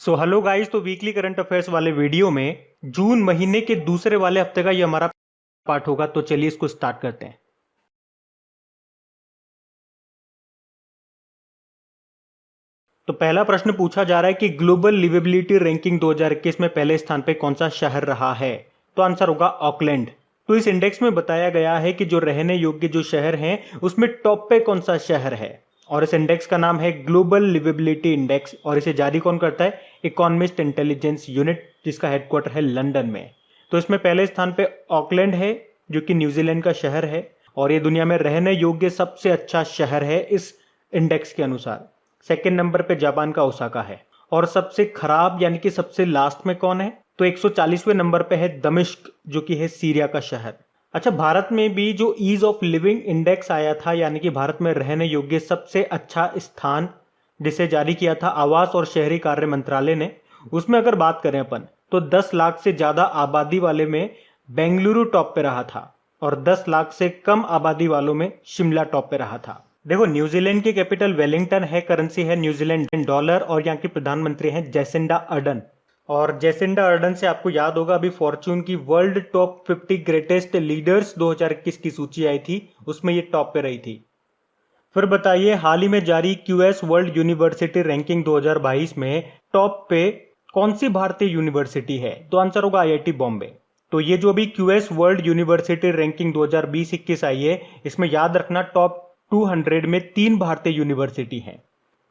So hello guys, तो weekly current affairs वाले video में जून महीने के दूसरे वाले हफ्ते का ये हमारा पार्ट होगा। तो चलिए इसको स्टार्ट करते हैं। तो पहला प्रश्न पूछा जा रहा है कि ग्लोबल लिवेबिलिटी रैंकिंग 2021 में पहले स्थान पे कौन सा शहर रहा है। तो आंसर होगा ऑकलैंड। तो इस इंडेक्स में बताया गया है कि जो रहने योग्य जो शहर हैं उसमें टॉप पे कौन सा शहर है, और इस इंडेक्स का नाम है ग्लोबल लिवेबिलिटी इंडेक्स, और इसे जारी कौन करता है? इकोनॉमिस्ट इंटेलिजेंस यूनिट, जिसका हेडक्वार्टर है लंदन में। तो इसमें पहले स्थान पे ऑकलैंड है, जो कि न्यूजीलैंड का शहर है, और ये दुनिया में रहने योग्य सबसे अच्छा शहर है इस इंडेक्स के अनुसार। सेकेंड नंबर पे जापान का ओसाका है, और सबसे खराब यानी कि सबसे लास्ट में कौन है? तो 140वें नंबर पे है दमिश्क, जो कि है सीरिया का शहर। अच्छा, भारत में भी जो ईज ऑफ लिविंग इंडेक्स आया था, यानी कि भारत में रहने योग्य सबसे अच्छा स्थान, जिसे जारी किया था आवास और शहरी कार्य मंत्रालय ने, उसमें अगर बात करें अपन तो 10 लाख से ज्यादा आबादी वाले में बेंगलुरु टॉप पे रहा था, और 10 लाख से कम आबादी वालों में शिमला टॉप पे रहा था। देखो, न्यूजीलैंड की कैपिटल वेलिंगटन है, करेंसी है न्यूजीलैंड डॉलर, और यहाँ की प्रधानमंत्री हैं जेसिंडा अर्डन। और जेसिंडा अर्डन से आपको याद होगा, अभी फॉर्च्यून की वर्ल्ड टॉप 50 ग्रेटेस्ट लीडर्स 2021 की सूची आई थी, उसमें ये टॉप पे रही थी। फिर बताइए, हाल ही में जारी क्यूएस वर्ल्ड यूनिवर्सिटी रैंकिंग 2022 में टॉप पे कौन सी भारतीय यूनिवर्सिटी है? तो आंसर होगा आईआईटी बॉम्बे। तो ये जो अभी क्यूएस वर्ल्ड यूनिवर्सिटी रैंकिंग 2020-21 आई है, इसमें याद रखना टॉप 200 में 3 भारतीय यूनिवर्सिटी हैं,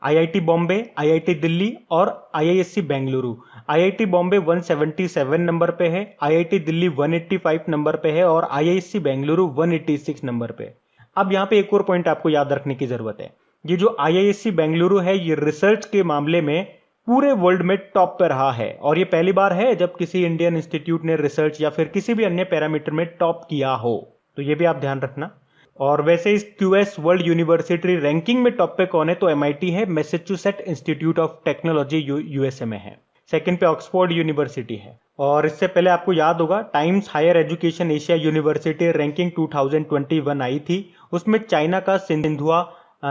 आईआईटी बॉम्बे, आईआईटी दिल्ली और IISc Bengaluru. IIT Bombay 177 number पे है, आईआईटी दिल्ली 185 नंबर पे है, और आईआईएससी बेंगलुरु 186 नंबर पे। अब यहाँ पे एक और पॉइंट आपको याद रखने की जरूरत है। ये जो आईआईएससी बेंगलुरु है, ये रिसर्च के मामले में पूरे वर्ल्ड में टॉप पे रहा है, और ये पहली बार है जब किसी इंडियन इंस्टीट्यूट ने रिसर्च या फिर किसी भी अन्य पैरामीटर में टॉप किया हो। तो ये भी आप ध्यान रखना। और वैसे इस क्यूएस वर्ल्ड यूनिवर्सिटी रैंकिंग में टॉप पे कौन है? तो एमआईटी है, Massachusetts institute of technology USA में है। सेकंड पे ऑक्सफोर्ड यूनिवर्सिटी है। और इससे पहले आपको याद होगा, Times Higher Education Asia University ranking 2021 आई थी, उसमें चाइना का सिंधुआ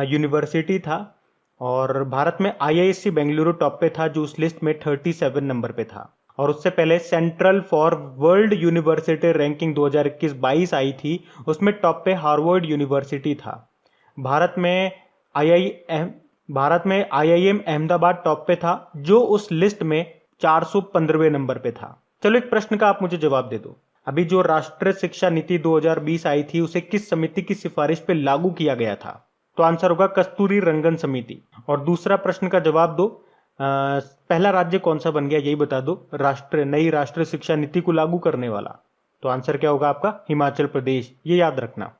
यूनिवर्सिटी था, और भारत में आईआईएससी बेंगलुरु टॉप पे था, जो उस लिस्ट में 37 नंबर पे था। और उससे पहले central for world university ranking 2021-22 आई थी, उसमें टॉप पे हार्वर्ड यूनिवर्सिटी था। भारत में आईआईएम अहमदाबाद टॉप पे था, जो उस लिस्ट में 415वें नंबर पे था। चलो, एक प्रश्न का आप मुझे जवाब दे दो। अभी जो राष्ट्रीय शिक्षा नीति 2020 आई थी, उसे किस समिति की सिफारिश पे लागू किया गया था? तो आंसर होगा कस्तूरी रंगन समिति। और दूसरा प्रश्न का जवाब दो, पहला राज्य कौन सा बन गया, यही बता दो, नई राष्ट्रीय शिक्षा नीति को लागू करने वाला। तो आंसर क्या होगा आपका? हिमाचल प्रदेश, ये याद रखना।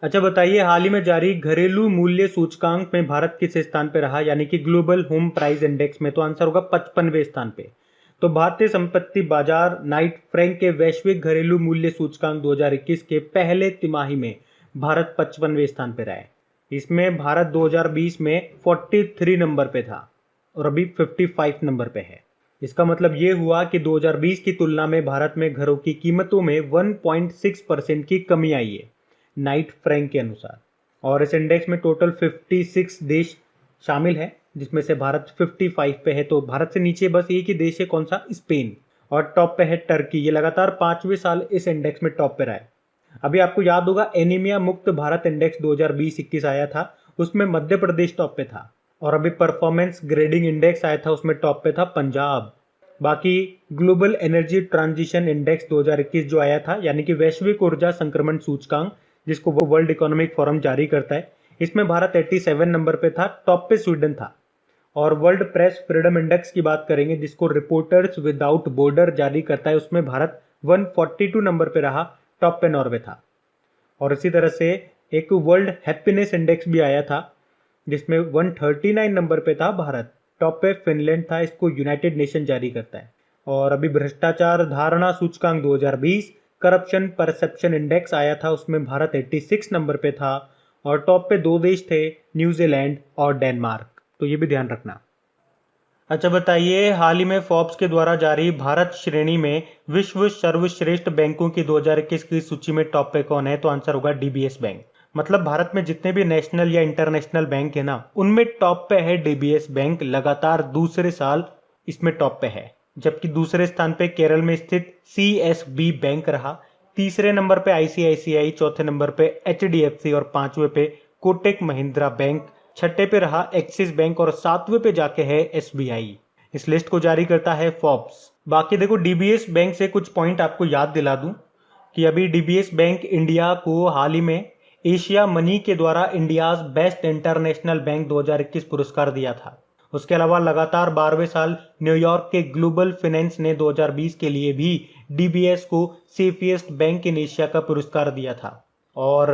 अच्छा बताइए, हाल ही में जारी घरेलू मूल्य सूचकांक में भारत किस स्थान पे रहा, यानी कि ग्लोबल होम प्राइस इंडेक्स में? तो आंसर होगा 55वें स्थान पे। तो भारतीय संपत्ति बाजार नाइट फ्रैंक के वैश्विक घरेलू मूल्य सूचकांक 2021 के पहले तिमाही में भारत 55वें स्थान पे रहा है। इसमें भारत 2020 में 43 नंबर पे था, और अभी 55 नंबर पे है। इसका मतलब ये हुआ कि 2020 की तुलना में भारत में घरों की कीमतों में 1.6% की कमी आई है, नाइट फ्रैंक के अनुसार। और इस इंडेक्स में टोटल 56 देश शामिल है, जिसमें से भारत 55 पे है। तो भारत से नीचे बस एक ही देश है, कौन सा? स्पेन। और टॉप पे है टर्की। ये लगातार 5वें साल इस इंडेक्स में टॉप पे रहा है। अभी आपको याद होगा, एनीमिया मुक्त भारत इंडेक्स 2020-21 आया था, उसमें मध्य प्रदेश टॉप पे था। और अभी परफॉर्मेंस ग्रेडिंग इंडेक्स आया था, उसमें टॉप पे था पंजाब। बाकी ग्लोबल एनर्जी ट्रांजिशन इंडेक्स 2021 जो आया था, यानी कि वैश्विक ऊर्जा संक्रमण सूचकांक, जिसको वो वर्ल्ड इकोनॉमिक फोरम जारी करता है, इसमें भारत 87 नंबर पे था, टॉप पे स्वीडन था। और वर्ल्ड प्रेस फ्रीडम इंडेक्स की बात करेंगे, जिसको रिपोर्टर्स विदाउट बॉर्डर जारी करता है, उसमें भारत 142 नंबर पे रहा, टॉप पे नॉर्वे था। और इसी तरह से एक वर्ल्ड हैप्पीनेस इंडेक्स भी आया था, जिसमें 139 नंबर पे था भारत, टॉप पे फिनलैंड था, इसको यूनाइटेड नेशन जारी करता है। और अभी भ्रष्टाचार धारणा सूचकांक 2020 करप्शन परसेप्शन इंडेक्स आया था, उसमें भारत 86 नंबर पे था, और टॉप पे 2 देश थे, न्यूजीलैंड और डेनमार्क। तो ये भी ध्यान रखना। अच्छा बताइए, हाल ही में फोर्ब्स के द्वारा जारी भारत श्रेणी में विश्व सर्वश्रेष्ठ बैंकों की 2021 की सूची में टॉप पे कौन है? तो आंसर होगा डीबीएस बैंक। मतलब भारत में जितने भी नेशनल या इंटरनेशनल बैंक है ना, उनमें टॉप पे है डीबीएस बैंक, लगातार दूसरे साल इसमें टॉप पे है, जबकि दूसरे स्थान पे केरल में स्थित CSB बैंक रहा। तीसरे नंबर पे ICICI, चौथे नंबर पे HDFC और पांचवे पे कोटक महिंद्रा बैंक, छठे पे रहा एक्सिस बैंक और सातवें पे जाके है SBI। इस लिस्ट को जारी करता है फोर्ब्स। बाकी देखो DBS बैंक से कुछ पॉइंट आपको याद दिला दूं कि अभी DBS बैंक इंडिया को हाल ही में एशिया मनी के द्वारा इंडियाज बेस्ट इंटरनेशनल बैंक 2021 पुरस्कार दिया था। उसके अलावा लगातार 12वें साल न्यूयॉर्क के ग्लोबल फाइनेंस ने 2020 के लिए भी DBS को सेफिएस्ट बैंक इन एशिया का पुरस्कार दिया था और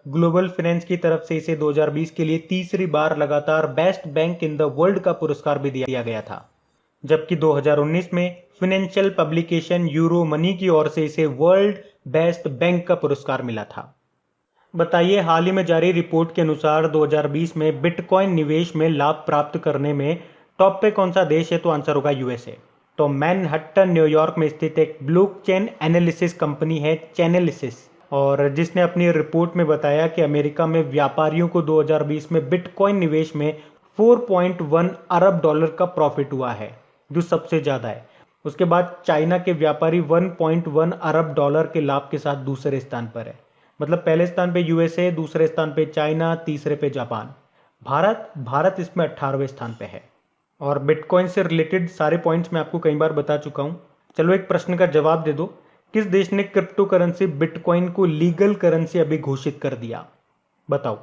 ग्लोबल फाइनेंस की तरफ से इसे 2020 के लिए तीसरी बार लगातार best bank in the world का पुरस्कार भी दिया गया था। जबकि 2019 में फाइनेंशियल पब्लिकेशन यूरो मनी की ओर से इसे वर्ल्ड बेस्ट बैंक का पुरस्कार मिला था। बताइए, हाल ही में जारी रिपोर्ट के अनुसार 2020 में बिटकॉइन निवेश में लाभ प्राप्त करने में टॉप पे कौन सा देश है? तो आंसर होगा USA। तो मैनहट्टन न्यूयॉर्क में स्थित एक ब्लॉकचेन एनालिसिस कंपनी है चैनलिसिस, और जिसने अपनी रिपोर्ट में बताया कि अमेरिका में व्यापारियों को 2020 में बिटकॉइन निवेश में 4.1 अरब डॉलर का प्रॉफिट हुआ है, जो सबसे ज्यादा है। उसके बाद चाइना के व्यापारी 1.1 अरब डॉलर के लाभ के साथ दूसरे स्थान पर है। मतलब पहले स्थान पे USA, दूसरे स्थान पे चाइना, तीसरे पे जापान। भारत इसमें 18वें स्थान पे है। और बिटकॉइन से रिलेटेड सारे पॉइंट्स मैं आपको कई बार बता चुका हूं। चलो एक प्रश्न का जवाब दे दो, किस देश ने क्रिप्टो करेंसी बिटकॉइन को लीगल करेंसी अभी घोषित कर दिया? बताओ।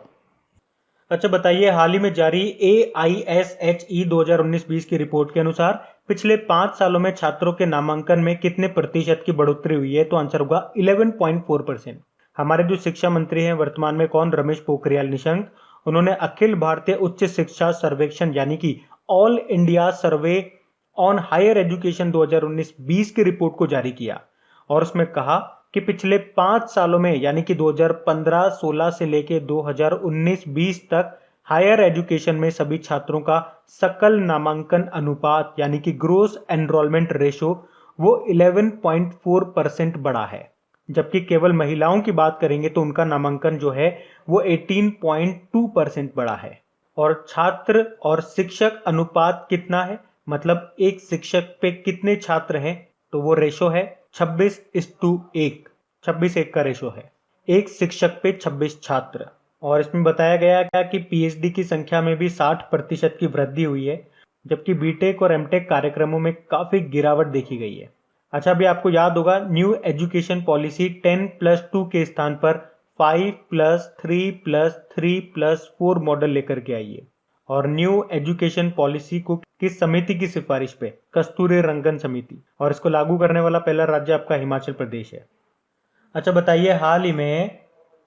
अच्छा बताइए, हाल ही में जारी AISHE 2019-20 की रिपोर्ट के अनुसार पिछले 5 सालों में छात्रों के नामांकन में कितने प्रतिशत की बढ़ोतरी हुई है? तो आंसर होगा 11.4%। हमारे जो शिक्षा मंत्री हैं वर्तमान में कौन? रमेश पोखरियाल निशंक। उन्होंने अखिल भारतीय उच्च शिक्षा सर्वेक्षण यानी कि all India survey on higher education 2019-20 की रिपोर्ट को जारी किया और उसमें कहा कि पिछले 5 सालों में यानी कि 2015-16 से लेके 2019-20 तक हायर एजुकेशन में सभी छात्रों का सकल नामांकन अनुपात यानी कि ग्रोस एनरोलमेंट रेशो वो 11.4% बढ़ा है। जबकि केवल महिलाओं की बात करेंगे तो उनका नामांकन जो है वो 18.2% बढ़ा है। और छात्र और शिक्षक अनुपात कितना है? मतलब एक शिक्षक पे कितने छात्र हैं? तो वो रेशो है 26:1। 26:1 का रेशो है, एक शिक्षक पे 26 छात्र। और इसमें बताया गया क्या कि PhD की संख्या में भी 60% की वृद्धि हुई है, जबकि BTech और MTech कार्यक्रमों में काफी गिरावट देखी गई है। अच्छा, अभी आपको याद होगा न्यू एजुकेशन पॉलिसी 10+2 के स्थान पर 5+3+3+4 मॉडल लेकर के आई है। और न्यू एजुकेशन पॉलिसी को किस समिति की सिफारिश पे? कस्तूरी रंगन समिति। और इसको लागू करने वाला पहला राज्य आपका हिमाचल प्रदेश है। अच्छा बताइए, हाल ही में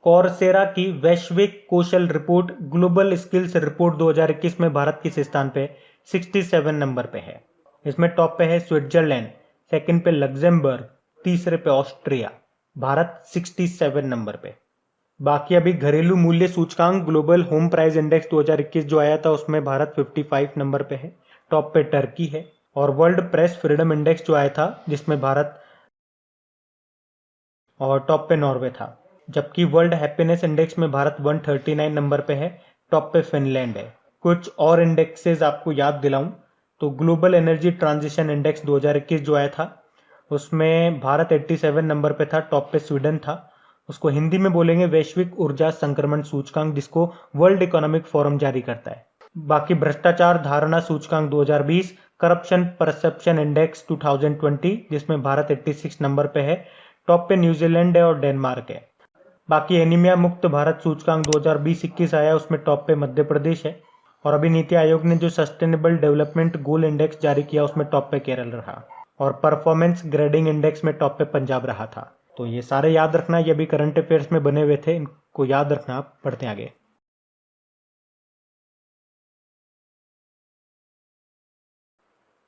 कौरसेरा की वैश्विक कौशल रिपोर्ट ग्लोबल स्किल्स रिपोर्ट 2021 में भारत किस स्थान पे? 67 नंबर पे है। इसमें टॉप पे है स्विट्जरलैंड, सेकंड पे लग्जमबर्ग, तीसरे पे ऑस्ट्रिया। भारत 67 नंबर पे। बाकी अभी घरेलू मूल्य सूचकांक ग्लोबल होम प्राइस इंडेक्स 2021 जो आया था उसमें भारत 55 नंबर पे है। टॉप पे टर्की है। और वर्ल्ड प्रेस फ्रीडम इंडेक्स जो आया था जिसमें भारत, और टॉप पे नॉर्वे था। जबकि वर्ल्ड हैप्पीनेस इंडेक्स में भारत 139 नंबर पे है। टॉप पे फिनलैंड है। कुछ और इंडेक्सेस आपको याद दिलाऊं तो ग्लोबल एनर्जी ट्रांजिशन इंडेक्स 2021 जो आया था उसमें भारत 87 नंबर पे था। टॉप पे स्वीडन था। उसको हिंदी में बोलेंगे वैश्विक ऊर्जा संक्रमण सूचकांक, जिसको वर्ल्ड इकोनॉमिक फोरम जारी करता है। बाकी भ्रष्टाचार धारणा सूचकांक 2020, करप्शन परसेप्शन इंडेक्स 2020 जिसमें भारत 86 नंबर पे है। टॉप पे न्यूजीलैंड है और डेनमार्क है। बाकी एनीमिया मुक्त भारत सूचकांक 2020-21 आया, उसमें टॉप पे मध्य प्रदेश है। और अभी नीति आयोग ने जो सस्टेनेबल डेवलपमेंट गोल इंडेक्स जारी किया उसमें टॉप पे केरल रहा। और परफॉर्मेंस ग्रेडिंग इंडेक्स में टॉप पे पंजाब रहा था। तो ये सारे याद रखना, ये भी करंट अफेयर्स में बने हुए थे, इनको याद रखना। आप पढ़ते आगे।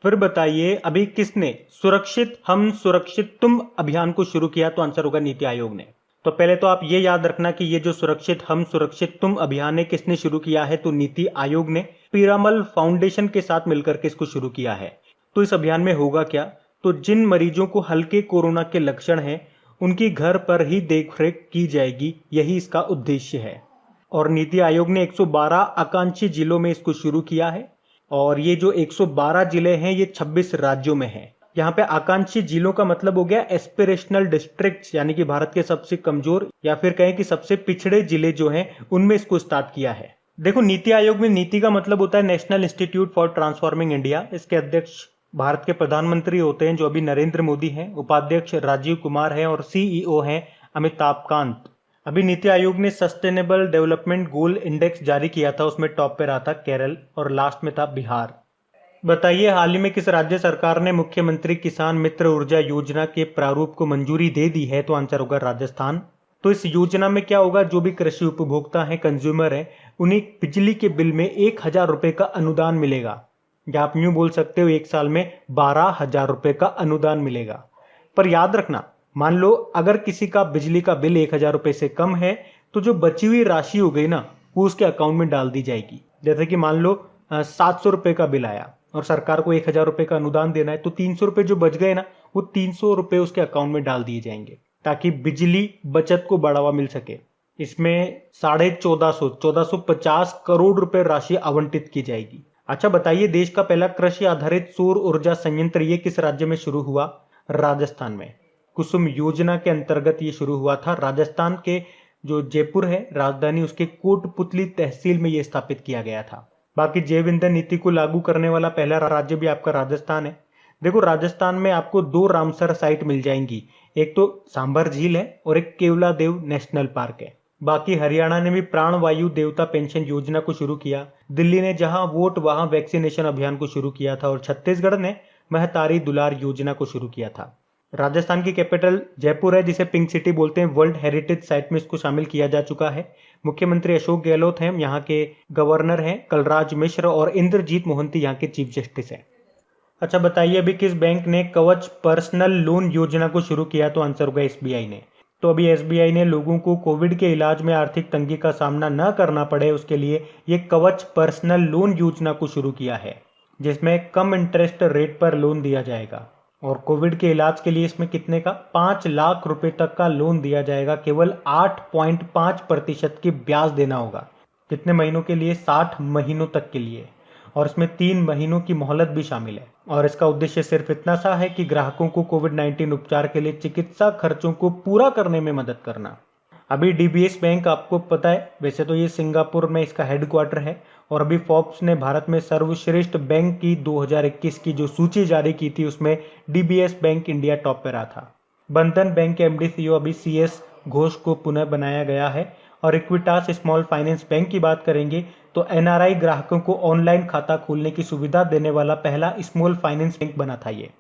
फिर बताइए, अभी किसने सुरक्षित हम सुरक्षित तुम अभियान को शुरू किया? तो आंसर होगा नीति आयोग ने। तो पहले तो आप ये याद रखना कि ये जो सुरक्षित हम सुरक्षित तुम अभियान है किसने शुरू किया है? तो नीति आयोग ने पीरामल फाउंडेशन के साथ मिलकर के इसको शुरू किया है। तो इस अभियान में होगा क्या? तो जिन मरीजों को हल्के कोरोना के लक्षण हैं उनकी घर पर ही देखरेख की जाएगी, यही इसका उद्देश्य है। और नीति आयोग ने 112 आकांक्षी जिलों में इसको शुरू किया है। और ये जो 112 जिले हैं ये 26 राज्यों में हैं। यहाँ पे आकांक्षी जिलों का मतलब हो गया एस्पिरेशनल डिस्ट्रिक्ट्स, यानी कि भारत के सबसे कमजोर या फिर कहें कि सबसे पिछड़े जिले जो हैं उनमें इसको स्टार्ट किया है। देखो, नीति आयोग में नीति का मतलब होता है national institute for transforming India. इसके अध्यक्ष भारत के प्रधानमंत्री होते हैं जो अभी नरेंद्र मोदी हैं, उपाध्यक्ष राजीव कुमार हैं और सीईओ हैं अमिताभ कांत। अभी नीति आयोग ने सस्टेनेबल डेवलपमेंट गोल इंडेक्स जारी किया था, उसमें टॉप पे रहा था केरल और लास्ट में था बिहार। बताइए, हाल ही में किस राज्य सरकार ने मुख्यमंत्री किसान मित्र ऊर्जा योजना के प्रारूप को मंजूरी दे दी है? तो आंसर होगा राजस्थान। तो इस योजना में क्या होगा, जो भी कृषि उपभोक्ता है, कंज्यूमर है, उन्हें बिजली के बिल में 1,000 रुपए का अनुदान मिलेगा, या आप यूं बोल सकते हो 1 साल में 12,000 रुपए का अनुदान मिलेगा। पर याद रखना, मान लो अगर किसी का बिजली का बिल 1,000 रुपए से कम है तो जो बची हुई राशि हो गई ना, वो उसके अकाउंट में डाल दी जाएगी। जैसे कि मान लो 700 रुपए का बिल आया और सरकार को 1,000 रुपए का अनुदान देना है, तो 300 रुपए जो बच गए ना, वो 300 रुपए उसके अकाउंट में डाल दिए जाएंगे ताकि बिजली बचत को बढ़ावा मिल सके। इसमें 1450 करोड़ रुपए राशि आवंटित की जाएगी। अच्छा बताइए, देश का पहला कृषि आधारित सौर ऊर्जा संयंत्र ये किस राज्य में शुरू हुआ? राजस्थान में। कुसुम योजना के अंतर्गत ये शुरू हुआ था। राजस्थान के जो जयपुर है राजधानी, उसके कोटपुतली तहसील में ये स्थापित किया गया था। बाकी जैव ईंधन नीति को लागू करने वाला पहला राज्य भी आपका राजस्थान है। देखो, राजस्थान में आपको 2 रामसर साइट मिल जाएंगी, एक तो सांभर झील है और एक केवलादेव नेशनल पार्क है। बाकी हरियाणा ने भी प्राण वायु देवता पेंशन योजना को शुरू किया, दिल्ली ने जहां वोट वहां वैक्सीनेशन अभियान को शुरू किया था और छत्तीसगढ़ ने महतारी दुलार योजना को शुरू किया था। राजस्थान की कैपिटल जयपुर है, जिसे पिंक सिटी बोलते हैं। वर्ल्ड हेरिटेज साइट में इसको शामिल किया जा चुका है। मुख्यमंत्री अशोक गहलोत हैं, यहाँ के गवर्नर हैं कलराज मिश्र और इंद्रजीत मोहंती यहाँ के चीफ जस्टिस हैं। अच्छा बताइए, अभी किस बैंक ने कवच पर्सनल लोन योजना को शुरू किया? तो आंसर होगा एसबीआई ने। तो अभी एसबीआई ने लोगों को कोविड के इलाज में आर्थिक तंगी का सामना न करना पड़े, उसके लिए ये कवच पर्सनल लोन योजना को शुरू किया है, जिसमें कम इंटरेस्ट रेट पर लोन दिया जाएगा। और कोविड के इलाज के लिए इसमें कितने का 5 लाख रुपए तक का लोन दिया जाएगा। केवल 8.5% की ब्याज देना होगा। कितने महीनों के लिए? 60 महीनों तक के लिए। और इसमें 3 महीनों की मोहलत भी शामिल है। और इसका उद्देश्य सिर्फ इतना सा है कि ग्राहकों को कोविड-19 उपचार के लिए चिकित्सा खर्चों को पूरा करने में मदद करना। अभी डीबीएस बैंक आपको पता है, वैसे तो ये सिंगापुर में इसका हेडक्वार्टर है। और अभी फोर्ब्स ने भारत में सर्वश्रेष्ठ बैंक की 2021 की जो सूची जारी की थी, उसमें डीबीएस बैंक इंडिया टॉप पे रहा था। बंधन बैंक के एमडी सीईओ अभी सीएस घोष को पुनः बनाया गया है। और इक्विटास स्मॉल फाइनेंस बैंक की बात करेंगे तो एनआरआई ग्राहकों को ऑनलाइन खाता खोलने की सुविधा देने वाला पहला स्मॉल फाइनेंस बैंक बना था ये।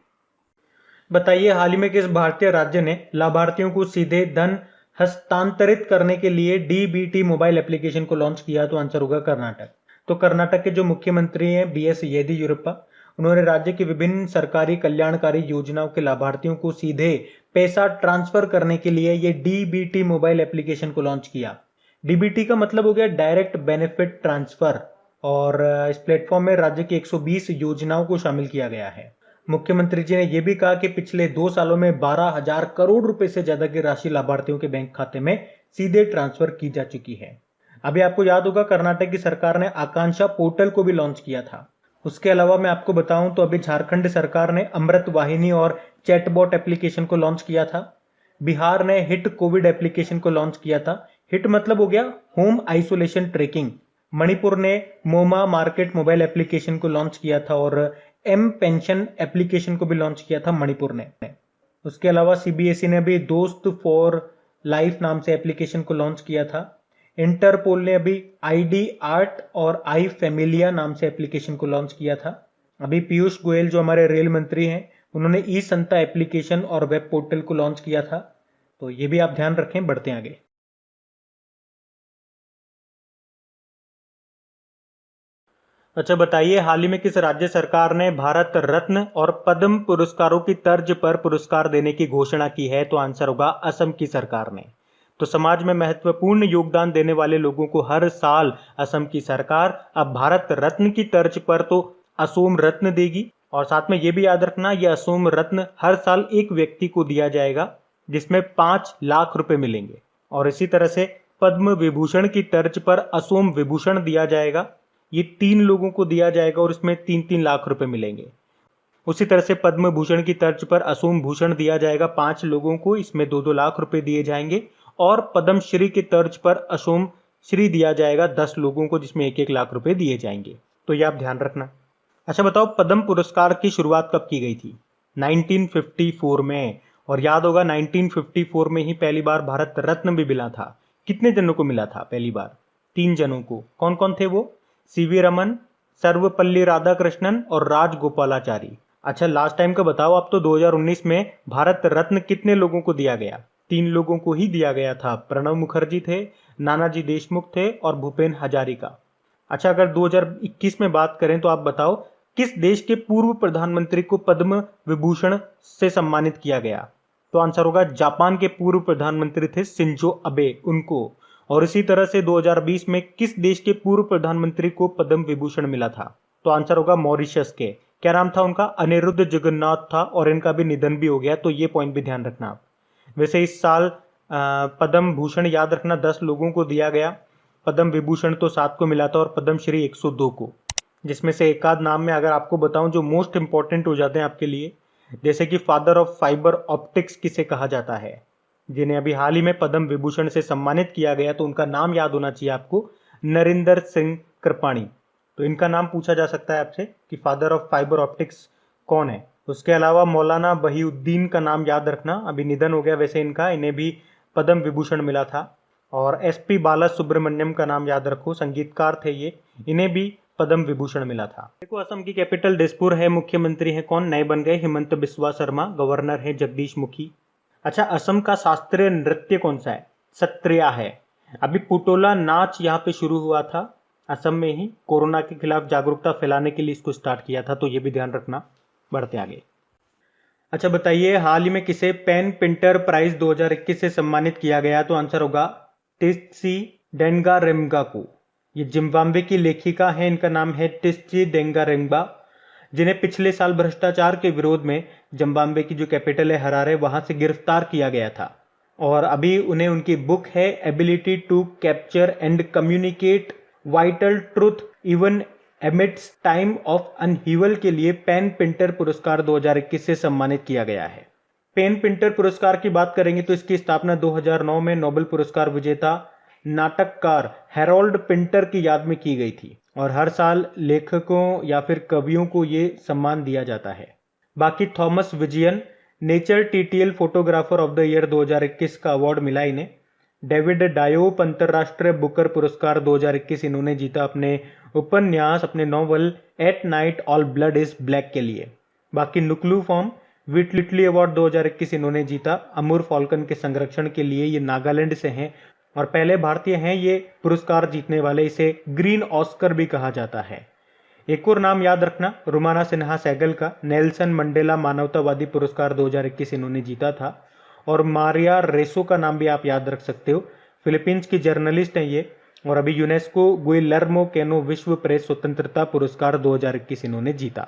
बताइए, हाल ही में किस भारतीय राज्य ने लाभार्थियों को सीधे धन हस्तांतरित करने के लिए डीबीटी मोबाइल एप्लीकेशन को लॉन्च किया? तो आंसर होगा कर्नाटक। तो कर्नाटक के जो मुख्यमंत्री हैं बीएस येदियुरप्पा, उन्होंने राज्य की विभिन्न सरकारी कल्याणकारी योजनाओं के लाभार्थियों को सीधे पैसा ट्रांसफर करने के लिए ये डीबीटी मोबाइल एप्लीकेशन को लॉन्च किया। डीबीटी का मतलब हो गया डायरेक्ट बेनिफिट ट्रांसफर। और इस प्लेटफॉर्म में राज्य की 120 योजनाओं को शामिल किया गया है। मुख्यमंत्री जी ने यह भी कहा कि पिछले 2 सालों में 12,000 करोड़ रुपए से ज्यादा की राशि लाभार्थियों के बैंक खाते में सीधे ट्रांसफर की जा चुकी है। अभी आपको याद होगा, कर्नाटक की सरकार ने आकांक्षा पोर्टल को भी लॉन्च किया था। उसके अलावा मैं आपको बताऊं तो अभी झारखंड सरकार ने अमृत वाहिनी और चैटबॉट एप्लीकेशन को लॉन्च किया था। बिहार ने हिट कोविड एप्लीकेशन को लॉन्च किया था। हिट मतलब हो गया होम आइसोलेशन ट्रैकिंग। मणिपुर ने मोमा मार्केट मोबाइल एप्लीकेशन को लॉन्च किया था और एम पेंशन एप्लीकेशन को भी लॉन्च किया था मणिपुर ने। उसके अलावा सीबीएसई ने भी दोस्त फॉर लाइफ नाम से एप्लीकेशन को लॉन्च किया था। इंटरपोल ने अभी आईडी आर्ट और आई फैमिलिया नाम से एप्लीकेशन को लॉन्च किया था। अभी पीयूष गोयल जो हमारे रेल मंत्री हैं, उन्होंने ई संता एप्लीकेशन और वेब पोर्टल को लॉन्च किया था। तो ये भी आप ध्यान रखें। बढ़ते हैं आगे। अच्छा बताइए, हाल ही में किस राज्य सरकार ने भारत रत्न और पद्म पुरस्कारों की तर्ज पर पुरस्कार देने की घोषणा की है? तो आंसर होगा असम की सरकार ने। तो समाज में महत्वपूर्ण योगदान देने वाले लोगों को हर साल असम की सरकार अब भारत रत्न की तर्ज पर तो असोम रत्न देगी। और साथ में ये भी याद रखना, यह असोम रत्न हर साल एक व्यक्ति को दिया जाएगा, जिसमें 5 लाख रुपए मिलेंगे। और इसी तरह से पद्म विभूषण की तर्ज पर असोम विभूषण दिया जाएगा। ये 3 लोगों को दिया जाएगा और इसमें 3-3 लाख रुपए मिलेंगे। उसी तरह से पद्म भूषण की तर्ज पर असोम भूषण दिया जाएगा 5 लोगों को, इसमें 2-2 लाख रुपए दिए जाएंगे। और पद्म श्री की तर्ज पर असोम श्री दिया जाएगा 10 लोगों को, जिसमें 1-1 लाख रुपए दिए जाएंगे। तो ये आप ध्यान रखना। अच्छा बताओ, पद्म पुरस्कार की शुरुआत कब की गई थी? 1954 में। और याद होगा 1954 में ही पहली बार भारत रत्न भी मिला था। कितने जनों को मिला था पहली बार? 3 जनों को। कौन कौन थे वो? सीवी रमन, सर्वपल्ली राधाकृष्णन और राजगोपालाचारी। अच्छा लास्ट टाइम का बताओ, अब तो 2019 में भारत रत्न कितने लोगों को दिया गया? 3 लोगों को ही दिया गया था। प्रणब मुखर्जी थे, नानाजी देशमुख थे और भूपेन हजारिका। अच्छा अगर 2021 में बात करें तो आप बताओ, किस देश के पूर्व प्रधानमंत्री को पद्म विभूषण से सम्मानित किया गया? तो आंसर होगा जापान के पूर्व प्रधानमंत्री थे शिंजो अबे, उनको। और इसी तरह से 2020 में किस देश के पूर्व प्रधानमंत्री को पद्म विभूषण मिला था? तो आंसर होगा मॉरिशस के। क्या नाम था उनका? अनिरुद्ध जगन्नाथ था और इनका भी निधन भी हो गया, तो ये पॉइंट भी ध्यान रखना आप। वैसे इस साल पद्म भूषण याद रखना 10 लोगों को दिया गया, पद्म विभूषण तो 7 को मिला था और पद्म श्री 102 को, जिसमें से एक आध नाम में अगर आपको बताऊं जो मोस्ट इंपॉर्टेंट हो जाते हैं आपके लिए, जैसे कि फादर ऑफ फाइबर ऑप्टिक्स किसे कहा जाता है, जिन्हें अभी हाल ही में पद्म विभूषण से सम्मानित किया गया, तो उनका नाम याद होना चाहिए आपको, नरिंदर सिंह कृपाणी। तो इनका नाम पूछा जा सकता है आपसे कि फादर ऑफ फाइबर ऑप्टिक्स कौन है। उसके अलावा मौलाना बहीउद्दीन का नाम याद रखना, अभी निधन हो गया वैसे इनका, इन्हें भी पद्म विभूषण मिला था। और एसपी बाला सुब्रमण्यम का नाम याद रखो, संगीतकार थे ये, इन्हें भी पद्म विभूषण मिला था। देखो असम की कैपिटल दिसपुर है, मुख्यमंत्री है कौन? नए बन गए हिमंत बिस्वा शर्मा, गवर्नर है जगदीश मुखी। अच्छा असम का शास्त्रीय नृत्य कौन सा है? सत्रिया है। अभी पुटोला नाच यहाँ पे शुरू हुआ था असम में ही, कोरोना के खिलाफ जागरूकता फैलाने के लिए इसको स्टार्ट किया था, तो ये भी ध्यान रखना। बढ़ते आगे। अच्छा बताइए, हाल ही में किसे पेन पिंटर प्राइज 2021 से सम्मानित किया गया? तो आंसर होगा टिस्सी डेंगारेम्गा को। ये जिम्बाब्वे की लेखिका हैं, इनका नाम है टिस्सी डेंगारेम्गा, जिन्हें पिछले साल भ्रष्टाचार के विरोध में जिम्बाब्वे की जो कैपिटल है हरारे, वहां से गिरफ्तार किया गया था। और अभी उन्हें उनकी बुक है ability to capture and communicate vital truth even amidst time of upheaval के लिए पेन पिंटर पुरस्कार 2021 से सम्मानित किया गया है। पेन पिंटर पुरस्कार की बात करेंगे तो इसकी स्थापना 2009 में नोबेल पुरस्कार विजेता नाटककार हैरोल्ड पिंटर की याद में की गई थी, और हर साल लेखकों या फिर कवियों को ये सम्मान दिया जाता है। बाकी Thomas Vijayan nature TTL photographer of the year 2021 का अवार्ड मिला इन्हें। डेविड डायोप अंतरराष्ट्रीय बुकर पुरस्कार 2021 इन्होंने जीता अपने उपन्यास, अपने novel at night all blood is black के लिए। बाकी नुक्लू फॉर्म विटलिटली अवार्ड 2021 इन्होंने जीता अमूर फॉल्कन के संरक्षण के लिए। ये नागालैंड से हैं और पहले भारतीय हैं ये पुरस्कार जीतने वाले, इसे ग्रीन ऑस्कर भी कहा जाता है। एक और नाम याद रखना, रुमाना सिन्हा सहगल का नेल्सन मंडेला मानवतावादी पुरस्कार 2021 इन्होंने जीता था। और मारिया रेसो का नाम भी आप याद रख सकते हो, फिलीपींस की जर्नलिस्ट हैं ये, और अभी यूनेस्को गुइलर्मो कैनो विश्व प्रेस स्वतंत्रता पुरस्कार 2021 इन्होंने जीता।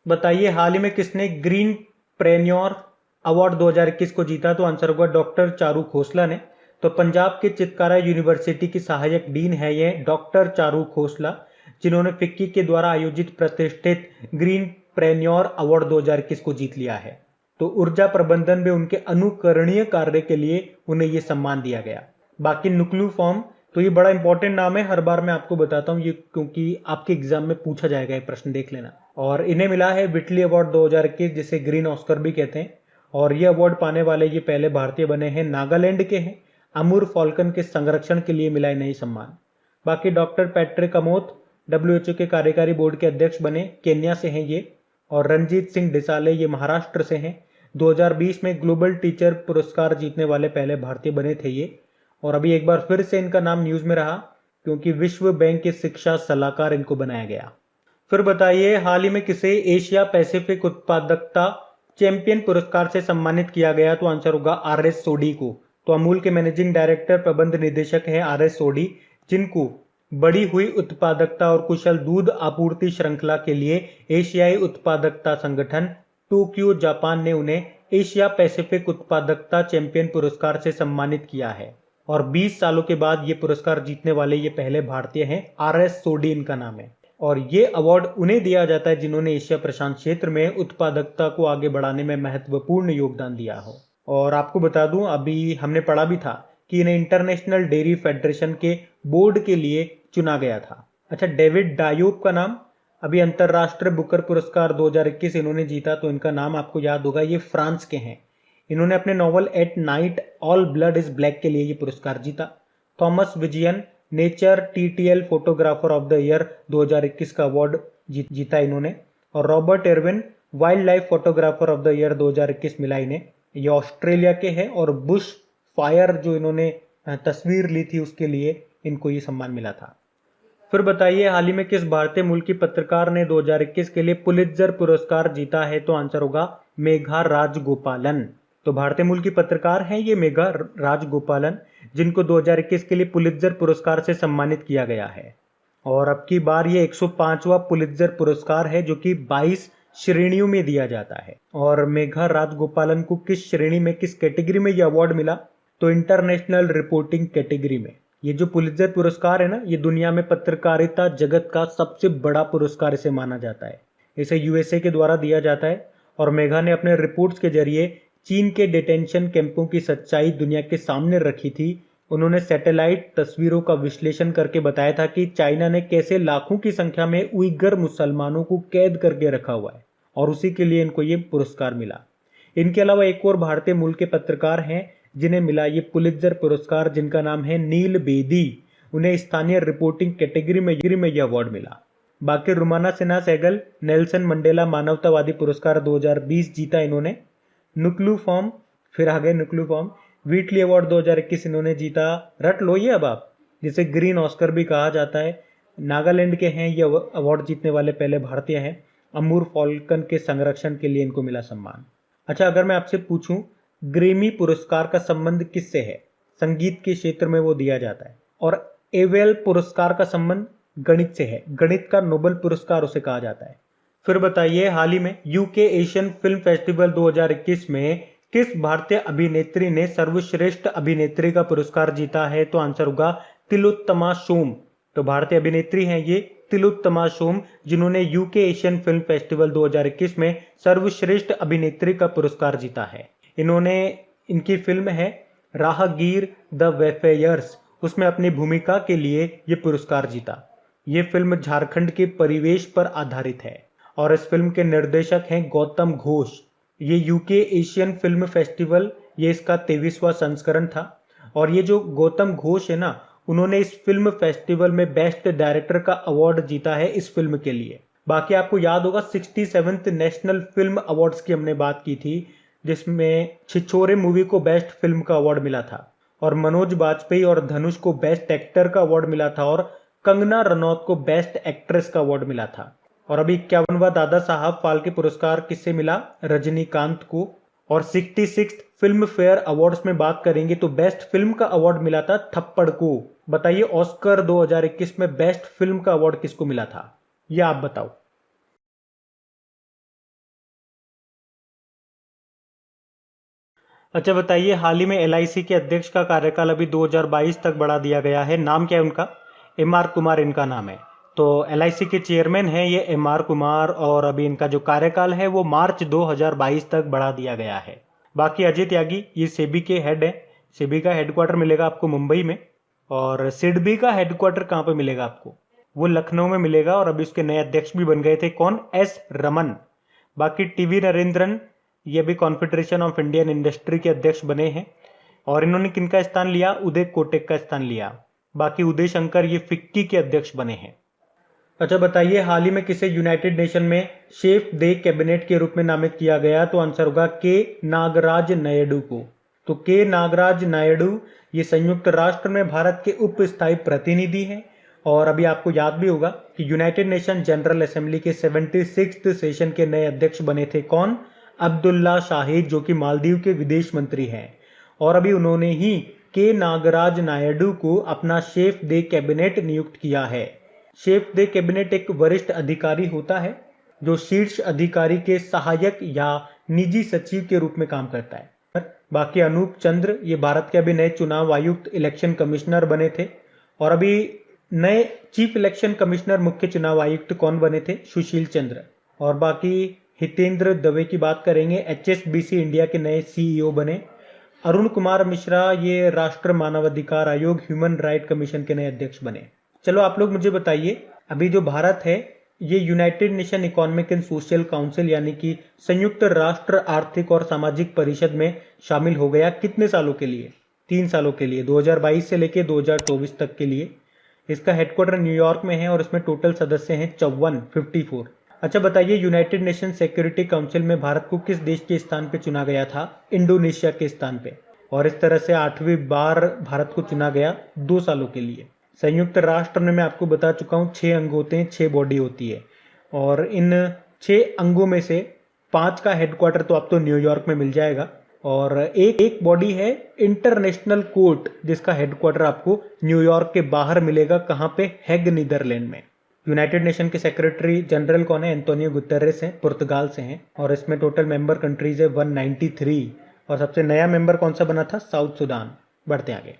बताइए हाल ही में किसने ग्रीन प्रेन्योर अवार्ड 2021 को जीता? तो आंसर होगा डॉक्टर चारू खोसला ने। तो पंजाब के चितकारा यूनिवर्सिटी की सहायक डीन है ये डॉक्टर चारू खोसला, जिन्होंने फिक्की के द्वारा आयोजित प्रतिष्ठित ग्रीन प्रेन्योर अवार्ड 2021 को जीत लिया है। तो ऊर्जा प्रबंधन में उनके अनुकरणीय कार्य के लिए उन्हें यह सम्मान दिया गया। बाकी नुक्लू फॉर्म, तो ये बड़ा इंपॉर्टेंट नाम है, हर बार मैं आपको बताता हूँ ये, क्योंकि आपके एग्जाम में पूछा जाएगा ये प्रश्न, देख लेना। और इन्हें मिला है विटली अवार्ड 2021, जिसे ग्रीन ऑस्कर भी कहते हैं, और ये अवार्ड पाने वाले ये पहले भारतीय बने हैं, नागालैंड के हैं। अमूर फॉल्कन के संरक्षण के लिए मिला इन्हें सम्मान। बाकी डॉक्टर पैट्रिक अमोत WHO के कार्यकारी बोर्ड के अध्यक्ष बने, केन्या से हैं ये। और रणजीत सिंह डिसाले ये महाराष्ट्र से हैं। 2020 में ग्लोबल टीचर पुरस्कार जीतने वाले पहले भारतीय बने थे ये। और अभी एक बार फिर से इनका नाम न्यूज में रहा, क्योंकि विश्व बैंक के शिक्षा सलाहकार इनको बनाया गया। फिर बताइए हाल ही में किसे एशिया पैसिफिक उत्पादकता चैंपियन पुरस्कार से सम्मानित किया गया? तो आंसर होगा RS सोडी को। तो अमूल के मैनेजिंग डायरेक्टर प्रबंध निदेशक हैं RS सोडी, जिनको बढ़ी हुई उत्पादकता और कुशल दूध आपूर्ति श्रृंखला के लिए एशियाई उत्पादकता संगठन टोक्यो जापान ने उन्हें एशिया पैसिफिक उत्पादकता चैंपियन पुरस्कार से सम्मानित किया है। और 20 सालों के बाद ये पुरस्कार जीतने वाले ये पहले भारतीय हैं। RS सोडी इनका नाम है। और ये अवार्ड उन्हें दिया जाता है जिन्होंने एशिया प्रशांत क्षेत्र में उत्पादकता को आगे बढ़ाने में महत्वपूर्ण योगदान दिया हो। और आपको बता दूं, अभी हमने पढ़ा भी था कि इन्हें इंटरनेशनल डेयरी फेडरेशन के बोर्ड के लिए चुना गया था। अच्छा, डेविड डायोप का नाम, अभी अंतरराष्ट्रीय बुकर पुरस्कार 2021 इन्होंने जीता, तो इनका नाम आपको याद होगा, ये फ्रांस के हैं। इन्होंने अपने novel at night all blood is black के लिए ये पुरस्कार जीता। Thomas Vijayan, nature TTL photographer of the year 2021 का अवार्ड जीता इन्होंने। और Robert Irwin, wildlife photographer of the year 2021 मिला इन्हें। ये ऑस्ट्रेलिया के हैं और बुश फायर जो इन्होंने तस्वीर ली थी उसके लिए इनको ये सम्मान मिला था। फिर बताइए, हाल ही में किस भारतीय मूल की पत्रकार ने 2021 के लिए पुलित्जर पुरस्कार जीता है? तो आंसर होगा मेघा राजगोपालन। तो भारतीय मूल की पत्रकार हैं ये मेघा राजगोपालन, जिनको 2021 के लिए पुलित्जर पुरस्कार से सम्मानित किया गया है। और अब की बार ये 105वां पुलित्जर पुरस्कार है जो कि 22 श्रेणियों में दिया जाता है। और मेघा राजगोपालन को किस श्रेणी में, किस कैटेगरी में ये अवार्ड मिला? तो इंटरनेशनल रिपोर्टिंग कैटेगरी में। ये जो पुलित्जर पुरस्कार है ना, ये दुनिया में पत्रकारिता जगत का सबसे बड़ा पुरस्कार इसे माना जाता है। इसे यूएसए के द्वारा दिया जाता है। और मेघा ने अपने रिपोर्ट्स के जरिए चीन के डिटेंशन कैंपों की सच्चाई दुनिया के सामने रखी थी। उन्होंने सैटेलाइट तस्वीरों का विश्लेषण करके बताया था कि चाइना ने कैसे लाखों की संख्या में उइगर मुसलमानों को कैद करके रखा हुआ है, और उसी के लिए इनको ये पुरस्कार मिला। इनके अलावा एक और भारतीय मूल के पत्रकार हैं जिन्हें मिला ये पुलित्जर पुरस्कार, जिनका नाम है नील बेदी। उन्हें स्थानीय रिपोर्टिंग कैटेगरी में यह अवार्ड मिला। बाकी रुमाना सिन्हा सहगल, नेल्सन मंडेला मानवतावादी पुरस्कार 2020 जीता इन्होंने। नुक्लू फॉर्म, फिर आ गए नुक्लू फॉर्म, व्हीटली अवार्ड 2021 इन्होंने जीता। रट लो ये अब आप, जिसे ग्रीन ऑस्कर भी कहा जाता है। नागालैंड के हैं ये, अवार्ड जीतने वाले पहले भारतीय हैं। अमूर फॉल्कन के संरक्षण के लिए इनको मिला सम्मान। अच्छा, अगर मैं आपसे पूछूं ग्रेमी पुरस्कार का संबंध किससे है? संगीत के क्षेत्र में वो दिया जाता है। और एवेल पुरस्कार का संबंध गणित से है। गणित का नोबेल पुरस्कार उसे कहा जाता है। फिर बताइए, हाल ही में यूके एशियन फिल्म फेस्टिवल 2021 में किस भारतीय अभिनेत्री ने सर्वश्रेष्ठ अभिनेत्री का पुरस्कार जीता है? तो आंसर होगा तिलोत्तमा सोम। तो भारतीय अभिनेत्री हैं ये तिलोत्तमा सोम, जिन्होंने यूके एशियन फिल्म फेस्टिवल 2021 में सर्वश्रेष्ठ अभिनेत्री का पुरस्कार जीता है। इनकी फिल्म है राहगीर द वेफेयर्स, उसमें अपनी भूमिका के लिए ये पुरस्कार जीता। ये फिल्म झारखंड के परिवेश पर आधारित है और इस फिल्म के निर्देशक हैं गौतम घोष। ये यूके एशियन फिल्म फेस्टिवल, ये इसका 23वां संस्करण था। और ये जो गौतम घोष है ना, उन्होंने इस फिल्म फेस्टिवल में बेस्ट डायरेक्टर का अवार्ड जीता है इस फिल्म के लिए। बाकी आपको याद होगा 67th नेशनल फिल्म अवार्ड्स की हमने बात की थी, जिसमें छिछोरे मूवी को बेस्ट फिल्म का अवार्ड मिला था, और मनोज बाजपेयी और धनुष को बेस्ट एक्टर का अवार्ड मिला था, और कंगना रनौत को बेस्ट एक्ट्रेस का अवार्ड मिला था। और अभी 51वां दादा साहब फाल्के पुरस्कार किससे मिला? रजनीकांत को। और 66th फिल्म फेयर अवार्ड्स में बात करेंगे तो बेस्ट फिल्म का अवार्ड मिला था थप्पड़ को। बताइए ऑस्कर 2021 में बेस्ट फिल्म का अवार्ड किसको मिला था, ये आप बताओ। अच्छा बताइए, हाल ही में एलआईसी के अध्यक्ष का कार्यकाल अभी 2022 तक बढ़ा दिया गया है। नाम क्या है उनका? एमआर कुमार इनका नाम है। तो एलआईसी के चेयरमैन हैं ये एमआर कुमार, और अभी इनका जो कार्यकाल है वो मार्च 2022 तक बढ़ा दिया गया है। बाकी अजय त्यागी, ये सेबी के हेड है। सेबी का हेडक्वार्टर मिलेगा आपको मुंबई में, और सिडबी का हेडक्वार्टर कहाँ पे मिलेगा आपको? वो लखनऊ में मिलेगा। और अभी उसके नए अध्यक्ष भी बन गए थे, कौन? एस रमन। बाकी टीवी नरेंद्रन, ये भी कॉन्फेडरेशन ऑफ इंडियन इंडस्ट्री के अध्यक्ष बने हैं, और इन्होंने किनका स्थान लिया? उदय कोटेक का स्थान लिया। बाकी उदय शंकर ये फिक्की के अध्यक्ष बने हैं। अच्छा बताइए, हाल ही में किसे यूनाइटेड नेशन में शेफ दे कैबिनेट के रूप में नामित किया गया? तो आंसर होगा के नागराज नायडू को। तो के नागराज नायडू ये संयुक्त राष्ट्र में भारत के उप स्थायी प्रतिनिधि हैं। और अभी आपको याद भी होगा कि यूनाइटेड नेशन जनरल असेंबली के 76th सेशन के नए अध्यक्ष बने थे, कौन? अब्दुल्ला शाहिद, जो कि मालदीव के विदेश मंत्री हैं। और अभी उन्होंने ही के नागराज नायडू को अपना शेफ दे कैबिनेट नियुक्त किया है। शेफ दे कैबिनेट एक वरिष्ठ अधिकारी होता है जो शीर्ष अधिकारी के सहायक या निजी सचिव के रूप में काम करता है। बाकी अनूप चंद्र, ये भारत के अभी नए चुनाव आयुक्त इलेक्शन कमिश्नर बने थे। और अभी नए चीफ इलेक्शन कमिश्नर मुख्य चुनाव आयुक्त कौन बने थे? सुशील चंद्र। और बाकी हितेंद्र दवे की बात करेंगे, HSBC इंडिया के नए CEO बने। अरुण कुमार मिश्रा ये राष्ट्र मानवाधिकार आयोग ह्यूमन राइट कमीशन के नए अध्यक्ष बने। चलो आप लोग मुझे बताइए, अभी जो भारत है ये United nation economic and social council यानी कि संयुक्त राष्ट्र आर्थिक और सामाजिक परिषद में शामिल हो गया कितने सालों के लिए? 3 सालों के लिए, 2022 से लेके 2024 तक के लिए। इसका हेडक्वार्टर न्यूयॉर्क में है और इसमें टोटल सदस्य हैं 54। अच्छा बताइए, यूनाइटेड नेशन सिक्योरिटी काउंसिल में भारत को किस देश के स्थान पे चुना गया था? इंडोनेशिया के स्थान पे। और इस तरह से 8वीं बार भारत को चुना गया 2 सालों के लिए। संयुक्त राष्ट्र में मैं आपको बता चुका हूँ 6 अंग होते हैं, 6 बॉडी होती है और इन 6 अंगों में से 5 का हेडक्वार्टर तो आपको न्यूयॉर्क में मिल जाएगा और एक बॉडी है इंटरनेशनल कोर्ट जिसका हेडक्वार्टर आपको न्यूयॉर्क के बाहर मिलेगा। कहाँ पे? हेग, नीदरलैंड में। यूनाइटेड नेशन के सेक्रेटरी जनरल कौन है? एंटोनियो गुतेरेस हैं, पुर्तगाल से हैं और इसमें टोटल मेंबर कंट्रीज है 193 और सबसे नया मेंबर कौन सा बना था? South Sudan. बढ़ते आगे,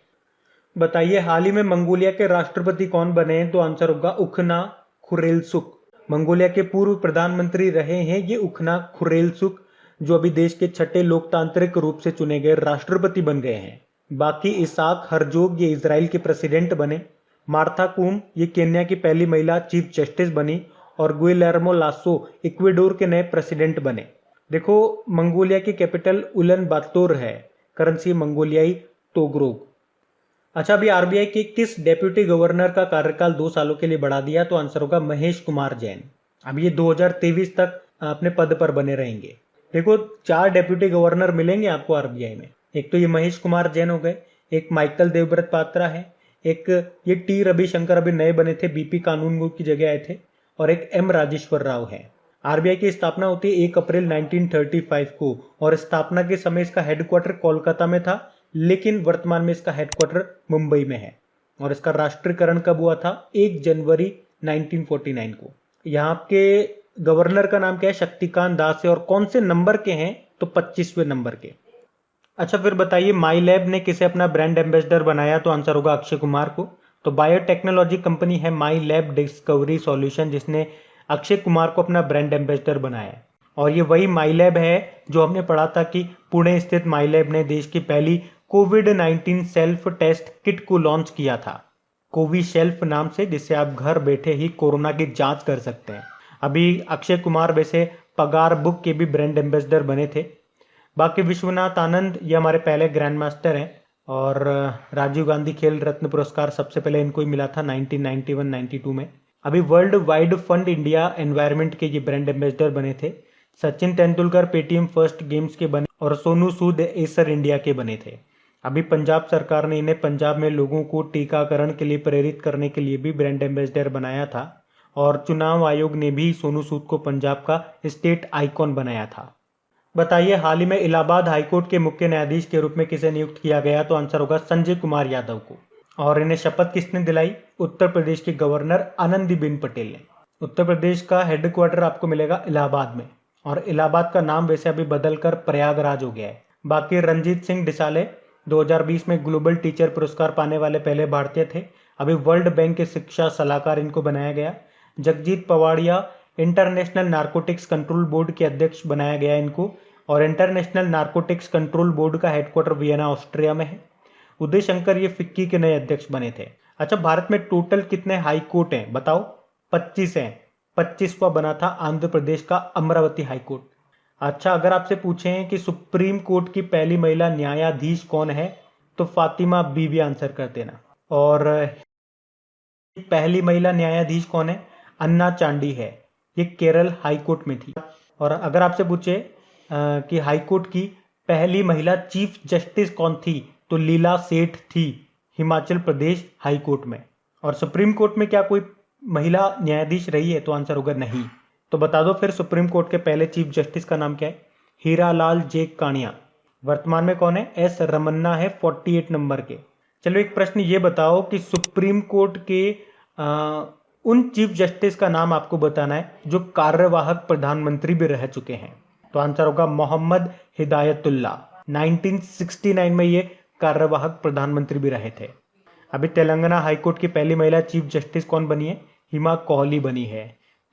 बताइए हाल ही में मंगोलिया के राष्ट्रपति कौन बने हैं? तो आंसर होगा उखना खुरेलसुख। मंगोलिया के पूर्व प्रधानमंत्री रहे हैं ये उखना खुरेलसुख, जो अभी देश के 6ठे लोकतांत्रिक रूप से चुने गए राष्ट्रपति बन गए हैं। बाकी इसाक हरजोग ये इजराइल के प्रेसिडेंट बने। मार्था कूम ये केन्या की पहली महिला चीफ जस्टिस बनी और गुइलेर्मो लासो इक्वेडोर के नए प्रेसिडेंट बने। देखो, मंगोलिया की कैपिटल उलन बातोर है, करेंसी मंगोलियाई टोगरोग। अच्छा, अभी आरबीआई के किस डेप्यूटी गवर्नर का कार्यकाल 2 सालों के लिए बढ़ा दिया? तो आंसर होगा महेश कुमार जैन। अब ये 2023 तक अपने पद पर बने रहेंगे। देखो, 4 डेप्यूटी गवर्नर मिलेंगे आपको आरबीआई में। एक तो ये महेश कुमार जैन हो गए, एक माइकल देवव्रत पात्रा है, एक ये टी रविशंकर अभी नए बने थे, बीपी कानूनगो की जगह आए थे, और एक एम राजेश्वर राव है। आरबीआई की स्थापना होती है 1 अप्रैल 1935 को और स्थापना के समय इसका हेडक्वार्टर कोलकाता में था, लेकिन वर्तमान में इसका हेडक्वार्टर मुंबई में है। और इसका राष्ट्रीयकरण कब हुआ था? 1 जनवरी 1949 को। यहाँ के गवर्नर का नाम क्या है? शक्तिकांत दास है। और कौन से नंबर के हैं? तो 25वें नंबर के। अच्छा, फिर बताइए माई लैब ने किसे अपना ब्रांड एम्बेसडर बनाया? तो आंसर होगा अक्षय कुमार को। तो बायोटेक्नोलॉजी कंपनी है माई लैब डिस्कवरी सॉल्यूशन जिसने अक्षय कुमार को अपना ब्रांड एम्बेसडर बनाया। और ये वही माई लैब है जो हमने पढ़ा था कि पुणे स्थित माई लैब ने देश की पहली कोविड-19 सेल्फ टेस्ट किट को लॉन्च किया था, कोविशेल्फ नाम से, जिससे आप घर बैठे ही कोरोना की जांच कर सकते हैं। अभी अक्षय कुमार वैसे पगार बुक के भी ब्रांड एम्बेसडर बने थे। बाकी विश्वनाथ आनंद ये हमारे पहले ग्रैंड मास्टर हैं और राजीव गांधी खेल रत्न पुरस्कार सबसे पहले इनको ही मिला था 1991-92 में। अभी world wide fund India environment के ये ब्रांड एम्बेसडर बने थे। Sachin Tendulkar Paytm first games के बने और सोनू सूद एसर इंडिया के बने थे। अभी पंजाब सरकार ने इन्हें पंजाब में लोगों को टीकाकरण के लिए प्रेरित करने के लिए भी ब्रांड एम्बेसडर बनाया था और चुनाव आयोग ने भी सोनू सूद को पंजाब का स्टेट आइकॉन बनाया था। बताइए हाल ही में इलाहाबाद हाईकोर्ट के मुख्य न्यायाधीश के रूप में किसे नियुक्त किया गया? तो आंसर होगा संजय कुमार यादव को। और इन्हें शपथ किसने दिलाई? उत्तर प्रदेश के गवर्नर आनंदीबेन पटेल ने। उत्तर प्रदेश का हेडक्वार्टर आपको मिलेगा इलाहाबाद में और इलाहाबाद का नाम वैसे अभी बदलकर प्रयागराज हो गया है। बाकी रणजीत सिंह डिसाले 2020 में ग्लोबल टीचर पुरस्कार पाने वाले पहले भारतीय थे। अभी वर्ल्ड बैंक के शिक्षा सलाहकार इनको बनाया गया। Jagjit Pavadia international narcotics control board के अध्यक्ष बनाया गया इनको और इंटरनेशनल नारकोटिक्स कंट्रोल बोर्ड का हेडक्वार्टर वियना ऑस्ट्रिया में है। उदय शंकर ये फिक्की के नए अध्यक्ष बने थे। अच्छा, भारत में टोटल कितने हाई कोर्ट हैं बताओ? 25 हैं। 25वां बना था आंध्र प्रदेश का अमरावती हाई कोर्ट। अच्छा, अगर आपसे पूछें कि सुप्रीम कोर्ट की पहली महिला न्यायाधीश कौन है तो फातिमा बीबी आंसर कर देना। और पहली महिला न्यायाधीश कौन है? अन्ना चांडी है, ये केरल हाई कोर्ट में थी। और अगर आपसे पूछे कि हाई कोर्ट की पहली महिला चीफ जस्टिस कौन थी तो लीला सेठ थी, हिमाचल प्रदेश हाई कोर्ट में। और सुप्रीम कोर्ट में क्या कोई महिला न्यायाधीश रही है? तो आंसर होगा नहीं। तो बता दो फिर सुप्रीम कोर्ट के पहले चीफ जस्टिस का नाम क्या है? हीरालाल जे कानिया। वर्तमान में कौन है? एस रमन्ना है 48 नंबर के। चलो एक प्रश्न ये बताओ कि सुप्रीम कोर्ट के उन चीफ जस्टिस का नाम आपको बताना है जो कार्यवाहक प्रधानमंत्री भी रह चुके हैं। तो आंसर होगा मोहम्मद हिदायतुल्ला। 1969 में ये कार्यवाहक प्रधानमंत्री भी रहे थे। अभी तेलंगाना हाईकोर्ट की पहली महिला चीफ जस्टिस कौन बनी है? हिमा कोहली बनी है।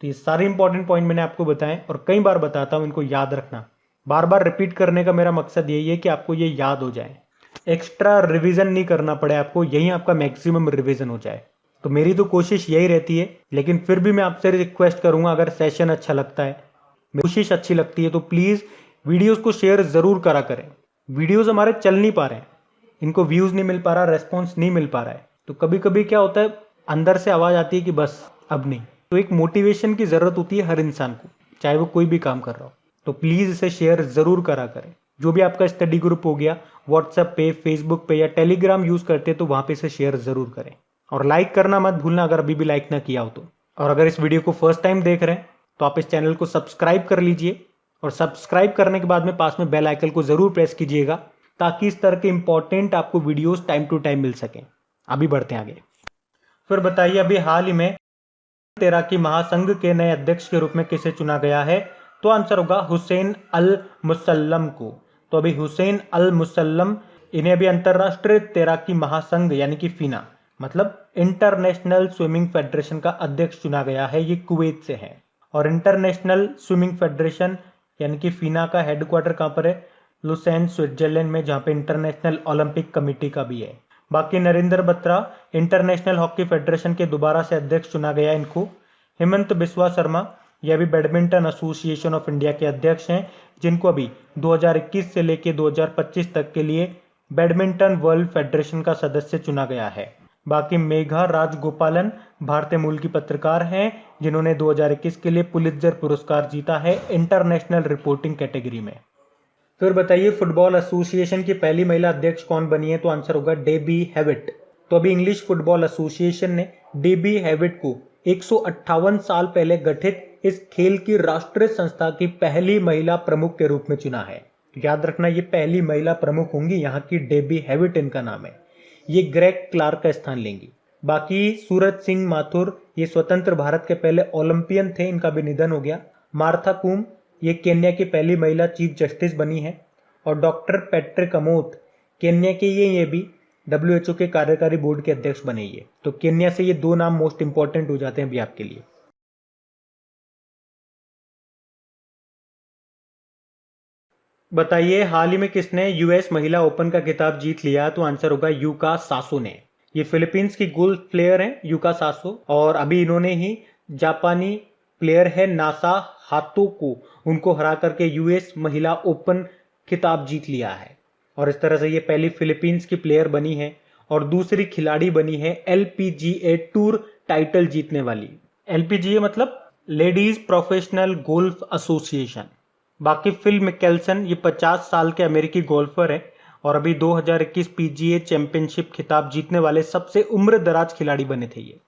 तो ये सारे इंपॉर्टेंट पॉइंट मैंने आपको बताए और कई बार बताता हूँ, इनको याद रखना। बार बार रिपीट करने का मेरा मकसद यही है कि आपको ये याद हो जाए, एक्स्ट्रा रिवीजन नहीं करना पड़े आपको, यही आपका मैक्सिमम रिवीजन हो जाए। तो मेरी तो कोशिश यही रहती है, लेकिन फिर भी मैं आपसे रिक्वेस्ट करूंगा, अगर सेशन अच्छा लगता है, कोशिश अच्छी लगती है, तो प्लीज वीडियोस को शेयर जरूर करा करें। वीडियोस हमारे चल नहीं पा रहे हैं, इनको व्यूज नहीं मिल पा रहा, रेस्पॉन्स नहीं मिल पा रहा है। तो कभी कभी क्या होता है, अंदर से आवाज आती है कि बस अब नहीं। तो एक मोटिवेशन की जरूरत होती है हर इंसान को, चाहे वो कोई भी काम कर रहा हो। तो प्लीज इसे शेयर जरूर करा करें। जो भी आपका स्टडी ग्रुप हो गया, व्हाट्सएप पे, फेसबुक पे या टेलीग्राम यूज करते हैं तो वहां पे इसे शेयर जरूर करें। और लाइक करना मत भूलना अगर अभी भी लाइक ना किया हो तो। और अगर इस वीडियो को फर्स्ट टाइम देख रहे हैं तो आप इस चैनल को सब्सक्राइब कर लीजिए, और सब्सक्राइब करने के बाद में पास में बेल आइकन को जरूर प्रेस कीजिएगा, ताकि इस तरह के इंपॉर्टेंट आपको वीडियोस टाइम टू टाइम मिल सकें। अभी बढ़ते हैं आगे। फिर बताइए, अभी हाल ही में तैराकी महासंघ के नए अध्यक्ष के रूप में किसे चुना गया है? तो आंसर होगा हुसैन अल मुसल्लम को। तो अभी हुसैन अल मुसल्लम, इन्हें अभी अंतरराष्ट्रीय तैराकी महासंघ यानी कि फीना, मतलब इंटरनेशनल स्विमिंग फेडरेशन का अध्यक्ष चुना गया है। ये कुवैत से है। और इंटरनेशनल स्विमिंग फेडरेशन यानी कि फीना का हेडक्वार्टर कहां पर है? लुसेन, स्विट्जरलैंड में, जहां पे इंटरनेशनल ओलंपिक कमेटी का भी है। बाकी Narendra Batra international hockey federation के दोबारा से अध्यक्ष चुना गया इनको। हेमंत बिस्वा शर्मा, यह भी बैडमिंटन एसोसिएशन ऑफ इंडिया के अध्यक्ष हैं, जिनको अभी 2021 से लेकर 2025 तक के लिए बैडमिंटन वर्ल्ड फेडरेशन का सदस्य चुना गया है। बाकी मेघा राजगोपालन भारतीय मूल की पत्रकार हैं, जिन्होंने 2021 के लिए पुलित्जर पुरस्कार जीता है इंटरनेशनल रिपोर्टिंग कैटेगरी में। फिर बताइए, फुटबॉल एसोसिएशन की पहली महिला अध्यक्ष कौन बनी है? तो आंसर होगा डेबी हेविट। तो अभी इंग्लिश फुटबॉल एसोसिएशन ने डेबी हेविट को 158 साल पहले गठित इस खेल की राष्ट्रीय संस्था की पहली महिला प्रमुख के रूप में चुना है। याद रखना, ये पहली महिला प्रमुख होंगी, यहाँ की डेबी हेविट इनका नाम है। ये ग्रेग क्लार्क का स्थान लेंगी। बाकी सूरज सिंह माथुर, ये स्वतंत्र भारत के पहले ओलंपियन थे, इनका भी निधन हो गया। मार्था कूम, ये केन्या की पहली महिला चीफ जस्टिस बनी है। और डॉक्टर पैट्रिक अमोथ, केन्या के ये भी WHO के कार्यकारी बोर्ड के अध्यक्ष बने। ये तो केन्या से ये दो नाम मोस्ट इंपॉर्टेंट हो जाते हैं अभी आपके लिए। बताइए, हाल ही में किसने यूएस महिला ओपन का खिताब जीत लिया? तो आंसर होगा यूका सासो ने। ये फिलीपींस की गोल्फ प्लेयर हैं यूका सासो, और अभी इन्होंने ही जापानी प्लेयर है नासा हातो को, उनको हरा करके यूएस महिला ओपन खिताब जीत लिया है। और इस तरह से ये पहली फिलीपींस की प्लेयर बनी है और दूसरी खिलाड़ी बनी है LPGA टूर टाइटल जीतने वाली। LPGA मतलब लेडीज प्रोफेशनल गोल्फ एसोसिएशन। बाकी फिल मिकेल्सन, ये 50 साल के अमेरिकी गोल्फर हैं और अभी 2021 PGA चैंपियनशिप खिताब जीतने वाले सबसे उम्र दराज खिलाड़ी बने थे ये।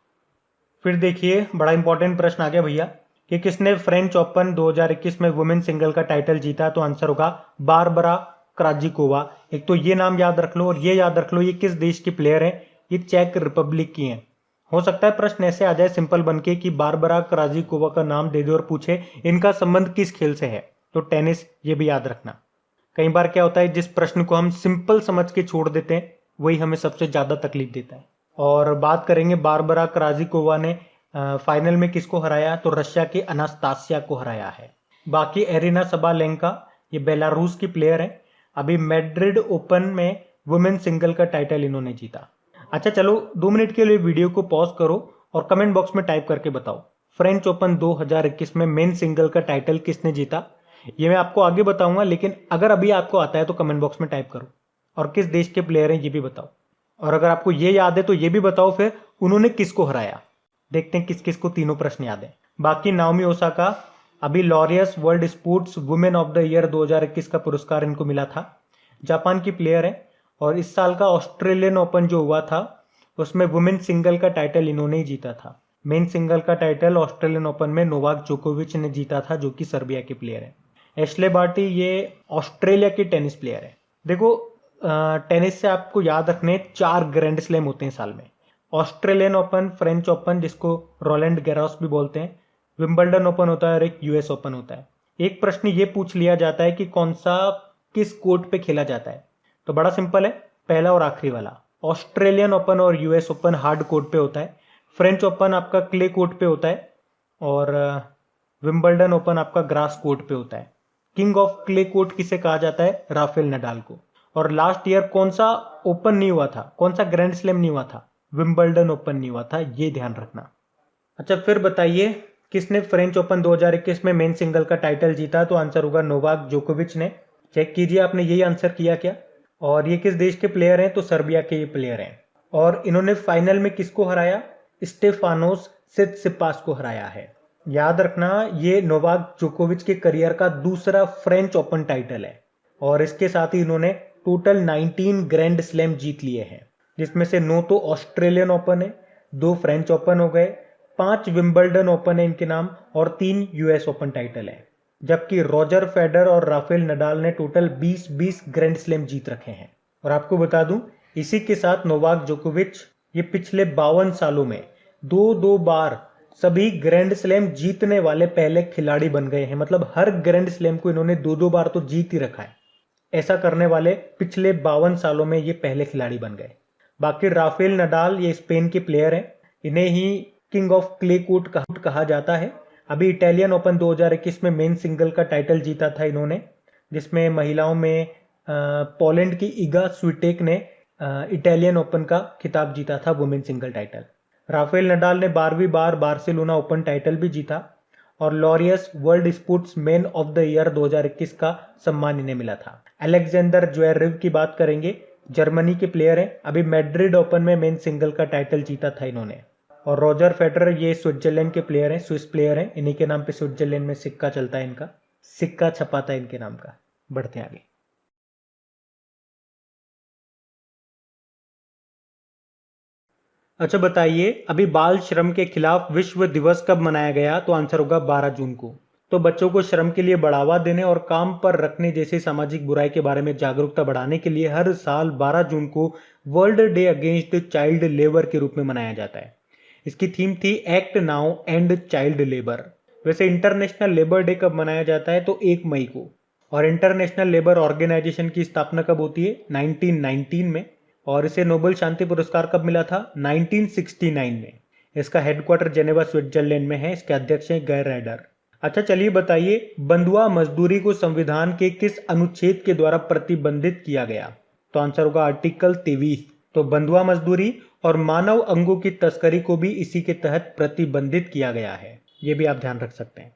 फिर देखिए, बड़ा इंपॉर्टेंट प्रश्न आ गया भैया कि किसने फ्रेंच ओपन 2021 में वुमेन सिंगल का टाइटल जीता? तो आंसर होगा बारबरा क्राजिकोवा। एक तो ये नाम याद रख लो और ये याद रख लो ये किस देश की प्लेयर है? ये चेक रिपब्लिक की हैं। हो सकता है प्रश्न ऐसे आ जाए सिंपल बनके कि बारबरा क्राजिकोवा का नाम दे दे और पूछे इनका संबंध किस खेल से है, तो टेनिस। ये भी याद रखना। कई बार क्या होता है, जिस प्रश्न को हम सिंपल समझ के छोड़ देते हैं वही हमें सबसे ज्यादा तकलीफ देता है। और बात करेंगे, बारबरा क्राजिकोवा ने फाइनल में किसको हराया? तो रशिया की अनास्तासिया को हराया है। बाकी एरिना सबालेंका, ये बेलारूस की प्लेयर है, अभी मैड्रिड ओपन में वुमेन सिंगल का टाइटल इन्होंने जीता। अच्छा चलो 2 मिनट के लिए वीडियो को पॉज करो और कमेंट बॉक्स में टाइप करके बताओ, फ्रेंच ओपन 2021 में मेन सिंगल का टाइटल किसने जीता? ये मैं आपको आगे बताऊंगा, लेकिन अगर अभी आपको आता है तो कमेंट बॉक्स में टाइप करो। और किस देश के प्लेयर हैं ये भी बताओ। और अगर आपको ये याद है तो ये भी बताओ फिर उन्होंने किसको हराया। देखते हैं किस किस को तीनों प्रश्न याद है। बाकी नाओमी ओसाका, अभी Laureus world sports women of the year 2021 का पुरस्कार इनको मिला था। जापान की प्लेयर है और इस साल का ऑस्ट्रेलियन ओपन जो हुआ था उसमें वुमेन सिंगल का टाइटल इन्होंने ही जीता था। मेन सिंगल का टाइटल ऑस्ट्रेलियन ओपन में नोवाक जोकोविच ने जीता था, जो कि सर्बिया के प्लेयर है। एश्ले बार्टी, ये ऑस्ट्रेलिया की टेनिस प्लेयर है। देखो टेनिस से आपको याद रखने 4 ग्रैंड स्लैम होते हैं साल में। ऑस्ट्रेलियन ओपन, फ्रेंच ओपन जिसको रोलैंड गैरोस भी बोलते हैं, विंबलडन ओपन होता है और एक US ओपन होता है। एक प्रश्न ये पूछ लिया जाता है कि कौन सा किस कोर्ट पे खेला जाता है, तो बड़ा सिंपल है, पहला और आखिरी वाला। ऑस्ट्रेलियन ओपन और यूएस ओपन हार्ड कोर्ट पे होता है, फ्रेंच ओपन आपका क्ले कोर्ट पे होता है, और विंबलडन ओपन आपका ग्रास कोर्ट पे होता है। किंग ऑफ क्ले कोर्ट किसे कहा जाता है? राफेल नडाल को। और लास्ट ईयर कौन सा ओपन नहीं हुआ था, कौन सा ग्रैंड स्लैम नहीं हुआ था? विंबलडन ओपन नहीं हुआ था, ये ध्यान रखना। अच्छा, फिर बताइए किसने फ्रेंच ओपन 2021 में मेन सिंगल का टाइटल जीता? तो आंसर होगा नोवाक जोकोविच ने। चेक कीजिए आपने यही आंसर किया क्या। और ये किस देश के प्लेयर हैं? तो सर्बिया के ये प्लेयर हैं। और इन्होंने फाइनल में किसको हराया? स्टेफानोस सित्सिपास को हराया है। याद रखना, ये नोवाक जोकोविच के करियर का दूसरा फ्रेंच ओपन टाइटल है। और इसके साथ ही इन्होंने टोटल 19 ग्रैंड स्लैम जीत लिए हैं, जिसमें से 9 तो ऑस्ट्रेलियन ओपन है, 2 फ्रेंच ओपन हो गए, 5 विंबलडन ओपन है इनके नाम, और 3 यूएस ओपन टाइटल है। जबकि रॉजर फेडर और राफेल नडाल ने टोटल 20-20 ग्रैंड स्लैम जीत रखे हैं। और आपको बता दूं, इसी के साथ नोवाक जोकोविच ये पिछले 52 सालों में 2-2 बार सभी ग्रैंड स्लैम जीतने वाले पहले खिलाड़ी बन गए हैं। मतलब हर ग्रैंड स्लैम को इन्होंने 2-2 बार तो जीत ही रखा है। ऐसा करने वाले पिछले 52 सालों में ये पहले खिलाड़ी बन गए। बाकी राफेल नडाल ये स्पेन के प्लेयर हैं, इन्हें ही किंग ऑफ क्ले कोर्ट कहा जाता है। अभी इटालियन ओपन 2021 में मेन सिंगल का टाइटल जीता था इन्होंने, जिसमें महिलाओं में पोलैंड की इगा स्विटेक ने इटालियन ओपन का खिताब जीता था, women single title. Rafael Nadal ने 12वीं बार बार्सिलोना ओपन टाइटल भी जीता, और Laureus world sports man of the year 2021 का सम्मान इन्हें मिला था। अलेक्जेंडर ज्वेरेव की बात करेंगे, जर्मनी के प्लेयर हैं, अभी मैड्रिड ओपन में मेन सिंगल का टाइटल जीता था इन्होंने। और रॉजर फेडरर ये स्विट्जरलैंड के प्लेयर हैं, स्विस प्लेयर हैं, इन्हीं के नाम पे स्विट्जरलैंड में सिक्का चलता है, इनका सिक्का छपाता है इनके नाम का। बढ़ते हैं आगे। अच्छा बताइए, अभी बाल श्रम के खिलाफ विश्व दिवस कब मनाया गया? तो आंसर होगा 12 जून को। तो बच्चों को श्रम के लिए बढ़ावा देने और काम पर रखने जैसी सामाजिक बुराई के बारे में जागरूकता बढ़ाने के लिए हर साल 12 जून को world day against child labour के रूप में मनाया जाता है। इसकी थीम थी act now and child labour. वैसे इंटरनेशनल लेबर डे कब मनाया जाता है? तो 1 मई को। और इंटरनेशनल लेबर ऑर्गेनाइजेशन की स्थापना कब होती है? 1919 में। और इसे नोबेल शांति पुरस्कार कब मिला था? 1969 में। इसका हेडक्वार्टर जेनेवा स्विट्जरलैंड में है। इसके अध्यक्ष हैं गैर रैडर। अच्छा चलिए बताइए, बंधुआ मजदूरी को संविधान के किस अनुच्छेद के द्वारा प्रतिबंधित किया गया? तो आंसर होगा आर्टिकल 23। तो बंधुआ मजदूरी और मानव अंगों की तस्करी को भी इसी के तहत प्रतिबंधित किया गया है, ये भी आप ध्यान रख सकते हैं।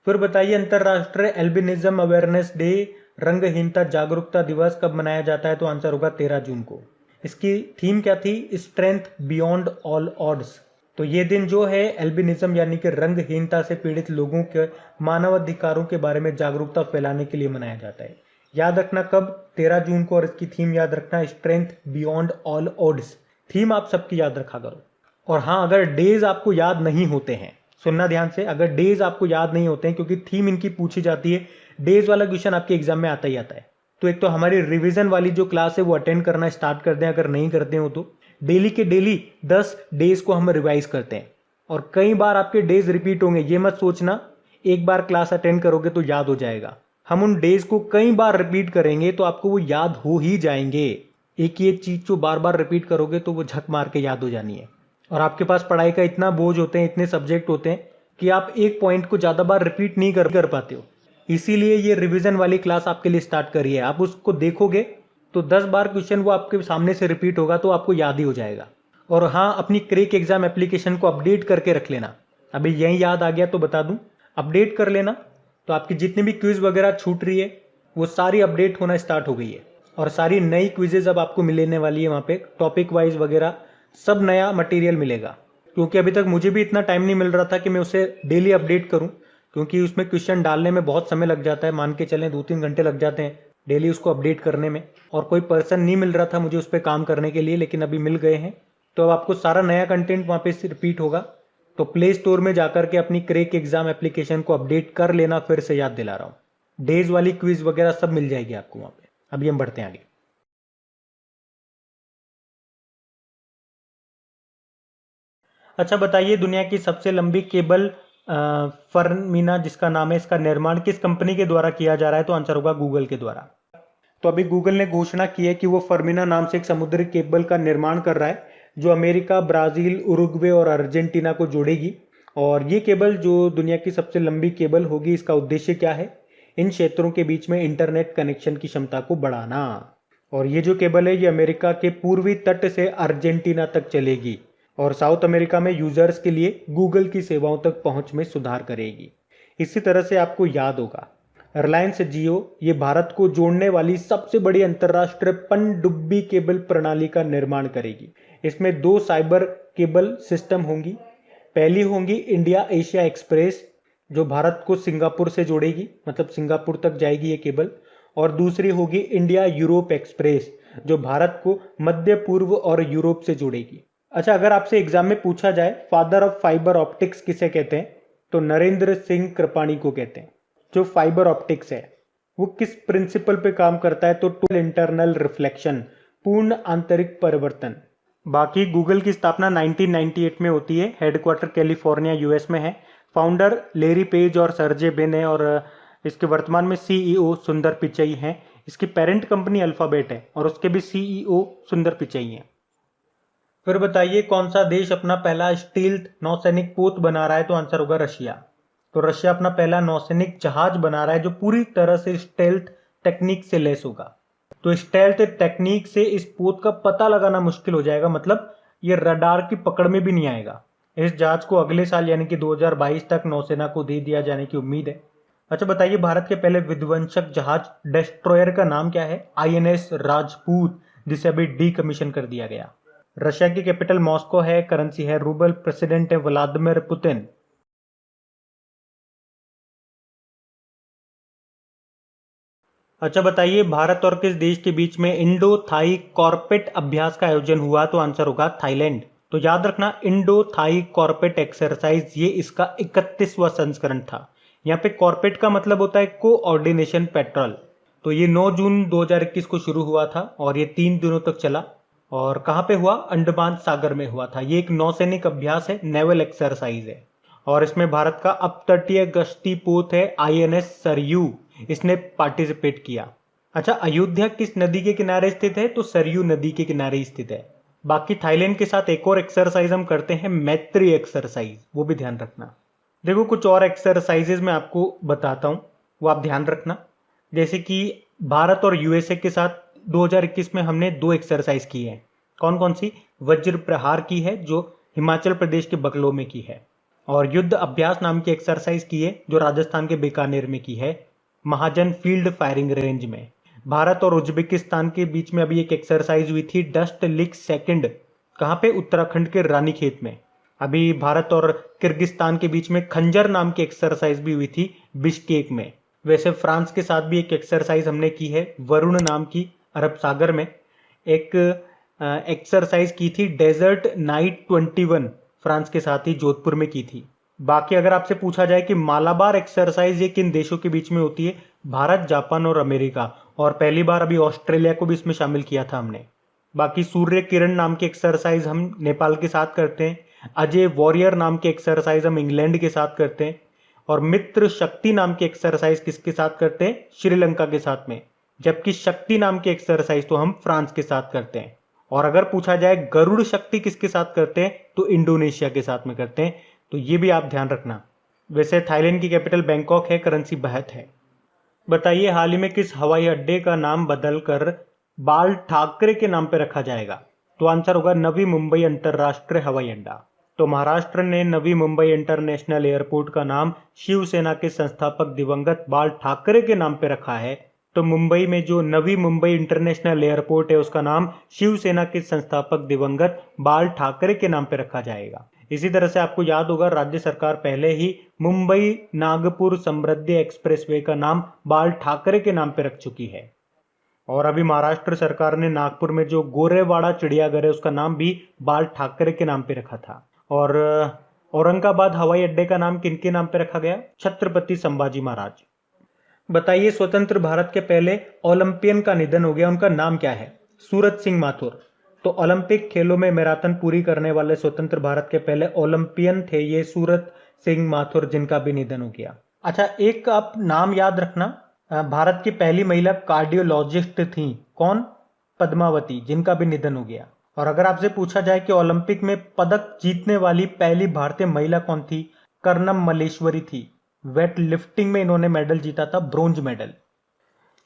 फिर बताइए, अंतरराष्ट्रीय एल्बिनिज्म अवेयरनेस डे, रंगहीनता जागरूकता दिवस कब मनाया जाता है? तो आंसर होगा 13 जून को। इसकी थीम क्या थी? Strength beyond all odds. तो ये दिन जो है एल्बिनिज्म यानी कि रंगहीनता से पीड़ित लोगों के मानवाधिकारों के बारे में जागरूकता फैलाने के लिए मनाया जाता है। याद रखना कब? 13 जून को। और इसकी थीम याद रखना strength beyond all odds. Theme आप सबकी याद रखा करो। और हाँ, अगर डेज आपको याद नहीं होते हैं, सुनना ध्यान से, अगर डेज आपको याद नहीं होते हैं क्योंकि थीम इनकी पूछी जाती है, डेज वाला क्वेश्चन आपके एग्जाम में आता ही आता है, तो एक तो हमारी रिवीजन वाली जो क्लास है वो अटेंड करना स्टार्ट कर दें। अगर नहीं करते हो तो डेली के डेली 10 डेज को हम रिवाइज करते हैं। और कई बार आपके डेज रिपीट होंगे, ये मत सोचना एक बार क्लास अटेंड करोगे तो याद हो जाएगा। हम उन डेज को कई बार रिपीट करेंगे तो आपको वो याद हो ही जाएंगे। एक ही एक चीज जो बार बार रिपीट करोगे तो वो झक मार के याद हो जानी है। और आपके पास पढ़ाई का इतना बोझ होते हैं, इतने सब्जेक्ट होते हैं कि आप एक पॉइंट को ज्यादा बार रिपीट नहीं कर पाते हो। इसीलिए ये रिवीजन वाली क्लास आपके लिए स्टार्ट करी है। आप उसको देखोगे तो 10 बार क्वेश्चन वो आपके सामने से रिपीट होगा तो आपको याद ही हो जाएगा। और हाँ, अपनी क्रेक एग्जाम एप्लीकेशन को अपडेट करके रख लेना। अभी यही याद आ गया तो बता दूं, अपडेट कर लेना तो आपकी जितनी भी क्विज वगैरह छूट रही है वो सारी अपडेट होना स्टार्ट हो गई है। और सारी नई क्विजेज अब आपको मिलने वाली है, वहाँ पे टॉपिक वाइज वगैरह सब नया मटेरियल मिलेगा। क्योंकि अभी तक मुझे भी इतना टाइम नहीं मिल रहा था कि मैं उसे डेली अपडेट करूं, क्योंकि उसमें क्वेश्चन डालने में बहुत समय लग जाता है। मान के चलें 2-3 घंटे लग जाते हैं डेली उसको अपडेट करने में। और कोई पर्सन नहीं मिल रहा था मुझे उस पर काम करने के लिए, लेकिन अभी मिल गए हैं। तो अब आपको सारा नया कंटेंट वहाँ पे रिपीट होगा। तो प्ले स्टोर में जाकर के अपनी क्रेक एग्जाम एप्लीकेशन को अपडेट कर लेना। फिर से याद दिला रहा हूँ, डेज वाली क्विज वगैरह सब मिल जाएगी आपको वहाँ पे। अभी हम बढ़ते हैं आगे। अच्छा बताइए, दुनिया की सबसे लंबी केबल फरमीना जिसका नाम है, इसका निर्माण किस कंपनी के द्वारा किया जा रहा है? तो आंसर होगा गूगल के द्वारा। तो अभी गूगल ने घोषणा की है कि वो फर्मिना नाम से एक समुद्री केबल का निर्माण कर रहा है जो अमेरिका, ब्राजील, उरुग्वे और अर्जेंटीना को जोड़ेगी। और ये केबल जो दुनिया की सबसे लंबी केबल होगी, इसका उद्देश्य क्या है? इन क्षेत्रों के बीच में इंटरनेट कनेक्शन की क्षमता को बढ़ाना। और ये जो केबल है ये अमेरिका के पूर्वी तट से अर्जेंटीना तक चलेगी और साउथ अमेरिका में यूजर्स के लिए गूगल की सेवाओं तक पहुंच में सुधार करेगी। इसी तरह से आपको याद होगा, रिलायंस जियो ये भारत को जोड़ने वाली सबसे बड़ी अंतर्राष्ट्रीय पनडुब्बी केबल प्रणाली का निर्माण करेगी। इसमें 2 साइबर केबल सिस्टम होंगी। पहली होंगी इंडिया एशिया एक्सप्रेस जो भारत को सिंगापुर से जोड़ेगी, मतलब सिंगापुर तक जाएगी ये केबल। और दूसरी होगी इंडिया यूरोप एक्सप्रेस जो भारत को मध्य पूर्व और यूरोप से जोड़ेगी। अच्छा, अगर आपसे एग्जाम में पूछा जाए फादर ऑफ फाइबर ऑप्टिक्स किसे कहते हैं, तो नरेंद्र सिंह कृपाणी को कहते हैं। जो फाइबर ऑप्टिक्स है वो किस प्रिंसिपल पे काम करता है, तो टोटल इंटरनल रिफ्लेक्शन, पूर्ण आंतरिक परिवर्तन। बाकी गूगल की स्थापना 1998 में होती है। हेडक्वार्टर कैलिफोर्निया यूएस में है। फाउंडर लेरी पेज और सर्जे बिन है और इसके वर्तमान में सीईओ सुंदर पिचई हैं। इसकी पेरेंट कंपनी अल्फाबेट है और उसके भी सीईओ सुंदर पिचई हैं। फिर बताइए कौन सा देश अपना पहला स्टील्थ नौसैनिक पोत बना रहा है, तो आंसर होगा रशिया। तो रशिया अपना पहला नौसैनिक जहाज बना रहा है जो पूरी तरह से स्टेल्थ टेक्निक से लेस होगा। तो स्टेल्थ टेक्निक से इस पोत का पता लगाना मुश्किल हो जाएगा, मतलब ये रडार की पकड़ में भी नहीं आएगा। इस जहाज को अगले साल यानी कि 2022 तक नौसेना को दे दिया जाने की उम्मीद है। अच्छा बताइए, भारत के पहले विध्वंसक जहाज डेस्ट्रॉयर का नाम क्या है? आईएनएस राजपूत, जिसे अभी डीकमीशन कर दिया गया। रशिया की कैपिटल मॉस्को है, करेंसी है रूबल, प्रेसिडेंट है व्लादिमीर पुतिन। अच्छा बताइए, भारत और किस देश के बीच में इंडो थाई कॉर्पेट अभ्यास का आयोजन हुआ, तो आंसर होगा थाईलैंड। तो याद रखना, इंडो थाई कॉर्पेट एक्सरसाइज ये इसका 31वां संस्करण था। यहाँ पे कॉर्पेट का मतलब होता है कोऑर्डिनेशन पेट्रोल। तो ये 9 जून 2021 को शुरू हुआ था और ये 3 दिनों तक चला। और कहाँ पे हुआ? अंडमान सागर में हुआ था। ये एक नौसैनिक अभ्यास है, नेवल एक्सरसाइज है। और इसमें भारत का अपतटीय गश्ती पोत है आईएनएस सरयू, इसने पार्टिसिपेट किया। अच्छा, अयोध्या किस नदी के किनारे स्थित है, तो सरयू नदी के किनारे स्थित है। बाकी थाईलैंड के साथ एक और एक्सरसाइज हम करते हैं, मैत्री एक्सरसाइज, वो भी ध्यान रखना। देखो कुछ और एक्सरसाइजेज मैं आपको बताता हूं, वो आप ध्यान रखना। जैसे कि भारत और यूएसए के साथ 2021 में हमने 2 एक्सरसाइज की है। कौन कौन सी? वज्र प्रहार की है जो हिमाचल प्रदेश के बगलो में की है, और युद्ध अभ्यास नाम की एक्सरसाइज की है जो राजस्थान के बीकानेर में की है, महाजन फील्ड फायरिंग रेंज में। भारत और उज्बेकिस्तान के बीच में अभी एक एक्सरसाइज हुई थी, डस्ट लिक सेकंड, कहाँ पे? उत्तराखंड के रानीखेत में। अभी भारत और किर्गिस्तान के बीच में खंजर नाम की एक्सरसाइज भी हुई थी बिश्केक में। वैसे फ्रांस के साथ भी एक एक्सरसाइज हमने की है, वरुण नाम की, अरब सागर में। एक एक्सरसाइज की थी डेजर्ट नाइट 21, फ्रांस के साथ ही जोधपुर में की थी। बाकी अगर आपसे पूछा जाए कि मालाबार एक्सरसाइज ये किन देशों के बीच में होती है, भारत, जापान और अमेरिका, और पहली बार अभी ऑस्ट्रेलिया को भी इसमें शामिल किया था हमने। बाकी सूर्य किरण नाम की एक्सरसाइज हम नेपाल के साथ करते हैं। अजय वॉरियर नाम की एक्सरसाइज हम इंग्लैंड के साथ करते हैं। और मित्र शक्ति नाम की एक्सरसाइज किसके साथ करते हैं? श्रीलंका के साथ में। जबकि शक्ति नाम की एक्सरसाइज तो हम फ्रांस के साथ करते हैं। और अगर पूछा जाए गरुड़ शक्ति किसके साथ करते हैं, तो इंडोनेशिया के साथ में करते हैं। तो ये भी आप ध्यान रखना। वैसे थाईलैंड की कैपिटल बैंकॉक है, करेंसी बाहत है। बताइए, हाल ही में किस हवाई अड्डे का नाम बदलकर बाल ठाकरे के नाम पर रखा जाएगा, तो आंसर होगा नवी मुंबई अंतरराष्ट्रीय हवाई अड्डा। तो महाराष्ट्र ने नवी मुंबई इंटरनेशनल एयरपोर्ट का नाम शिवसेना के संस्थापक दिवंगत बाल ठाकरे के नाम पर रखा है। तो मुंबई में जो नवी मुंबई इंटरनेशनल एयरपोर्ट है उसका नाम शिवसेना के संस्थापक दिवंगत बाल ठाकरे के नाम पर रखा जाएगा। इसी तरह से आपको याद होगा, राज्य सरकार पहले ही मुंबई नागपुर समृद्धि एक्सप्रेसवे का नाम बाल ठाकरे के नाम पर रख चुकी है। और अभी महाराष्ट्र सरकार ने नागपुर में जो गोरेवाड़ा चिड़ियाघर है उसका नाम भी बाल ठाकरे के नाम पे रखा था। और औरंगाबाद हवाई अड्डे का नाम किनके नाम पे रखा गया? छत्रपति संभाजी महाराज। बताइए, स्वतंत्र भारत के पहले ओलंपियन का निधन हो गया, उनका नाम क्या है? सूरज सिंह माथुर। तो ओलंपिक खेलों में मैराथन पूरी करने वाले स्वतंत्र भारत के पहले ओलंपियन थे ये सूरज सिंह माथुर, जिनका भी निधन हो गया। अच्छा, एक आप नाम याद रखना, भारत की पहली महिला कार्डियोलॉजिस्ट थी कौन? पद्मावती, जिनका भी निधन हो गया। और अगर आपसे पूछा जाए कि ओलंपिक में पदक जीतने वाली पहली भारतीय महिला कौन थी? कर्णम मल्लेश्वरी थी। वेट लिफ्टिंग में इन्होंने मेडल जीता था, ब्रोंज मेडल।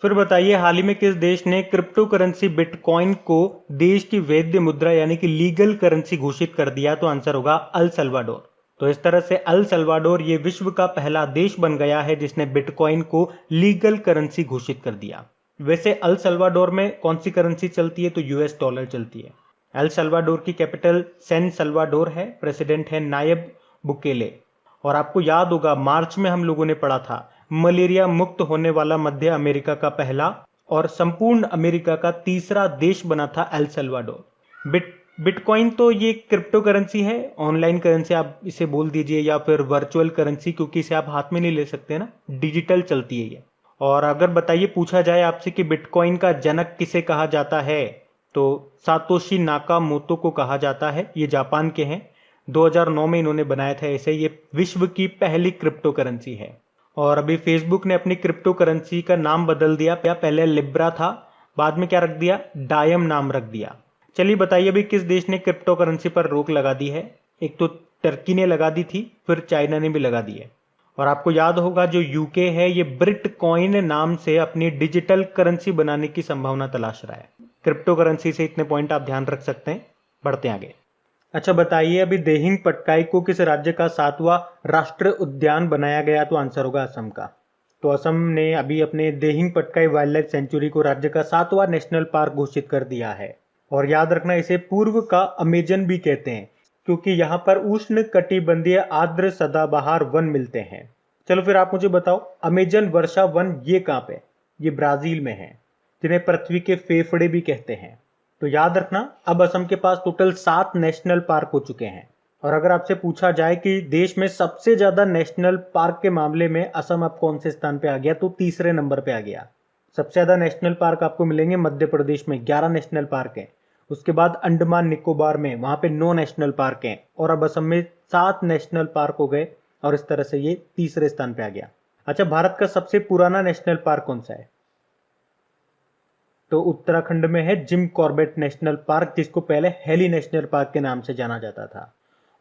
फिर बताइए, हाल ही में किस देश ने क्रिप्टो करेंसी बिटकॉइन को देश की वैध मुद्रा यानी कि लीगल करेंसी घोषित कर दिया? तो आंसर होगा अल सल्वाडोर। तो इस तरह से अल सल्वाडोर ये विश्व का पहला देश बन गया है जिसने बिटकॉइन को लीगल करेंसी घोषित कर दिया। वैसे अल सल्वाडोर में कौन सी करेंसी चलती है? तो यूएस डॉलर चलती है। अल सल्वाडोर की कैपिटल सैन सल्वाडोर है, प्रेसिडेंट है नायब बुकेले। और आपको याद होगा मार्च में हम लोगों ने पढ़ा था मलेरिया मुक्त होने वाला मध्य अमेरिका का पहला और संपूर्ण अमेरिका का तीसरा देश बना था एल सल्वाडोर। बिटकॉइन तो ये क्रिप्टो करेंसी है, ऑनलाइन करेंसी आप इसे बोल दीजिए या फिर वर्चुअल करेंसी, क्योंकि इसे आप हाथ में नहीं ले सकते ना, डिजिटल चलती है ये। और अगर बताइए पूछा जाए आपसे कि बिटकॉइन का जनक किसे कहा जाता है, तो सातोशी नाकामोतो को कहा जाता है। ये जापान के हैं, 2009 में इन्होंने बनाया था इसे। ये विश्व की पहली क्रिप्टो करेंसी है। और अभी फेसबुक ने अपनी क्रिप्टो करेंसी का नाम बदल दिया, पहले लिब्रा था, बाद में क्या रख दिया? डायम नाम रख दिया। चलिए बताइए अभी किस देश ने क्रिप्टो करेंसी पर रोक लगा दी है? एक तो टर्की ने लगा दी थी, फिर चाइना ने भी लगा दी है। और आपको याद होगा जो यूके है ये ब्रिटकॉइन नाम से अपनी डिजिटल करेंसी बनाने की संभावना तलाश रहा है। क्रिप्टो करेंसी से इतने पॉइंट आप ध्यान रख सकते हैं। बढ़ते हैं आगे। अच्छा बताइए अभी देहिंग पटकाई को किस राज्य का 7वां राष्ट्रीय उद्यान बनाया गया? तो आंसर होगा असम का। तो असम ने अभी अपने Dehing Patkai wild life sanctuary को राज्य का 7वां नेशनल पार्क घोषित कर दिया है। और याद रखना इसे पूर्व का अमेजन भी कहते हैं क्योंकि यहाँ पर उष्ण कटिबंधीय आर्द्र सदाबहार वन मिलते हैं। चलो फिर आप मुझे बताओ अमेजन वर्षा वन ये कहाँ पे? ये ब्राजील में है, जिन्हें पृथ्वी के फेफड़े भी कहते हैं। तो याद रखना अब असम के पास टोटल 7 नेशनल पार्क हो चुके हैं। और अगर आपसे पूछा जाए कि देश में सबसे ज्यादा नेशनल पार्क के मामले में असम अब कौन से स्थान पे आ गया, तो तीसरे नंबर पे आ गया। सबसे ज्यादा नेशनल पार्क आपको मिलेंगे मध्य प्रदेश में, 11 नेशनल पार्क हैं। उसके बाद अंडमान निकोबार में, वहां पे 9 नेशनल पार्क हैं। और अब असम में 7 नेशनल पार्क हो गए और इस तरह से ये तीसरे स्थान पे आ गया। अच्छा, भारत का सबसे पुराना नेशनल पार्क कौन सा है? तो उत्तराखंड में है जिम कॉर्बेट नेशनल पार्क, जिसको पहले हेली नेशनल पार्क के नाम से जाना जाता था।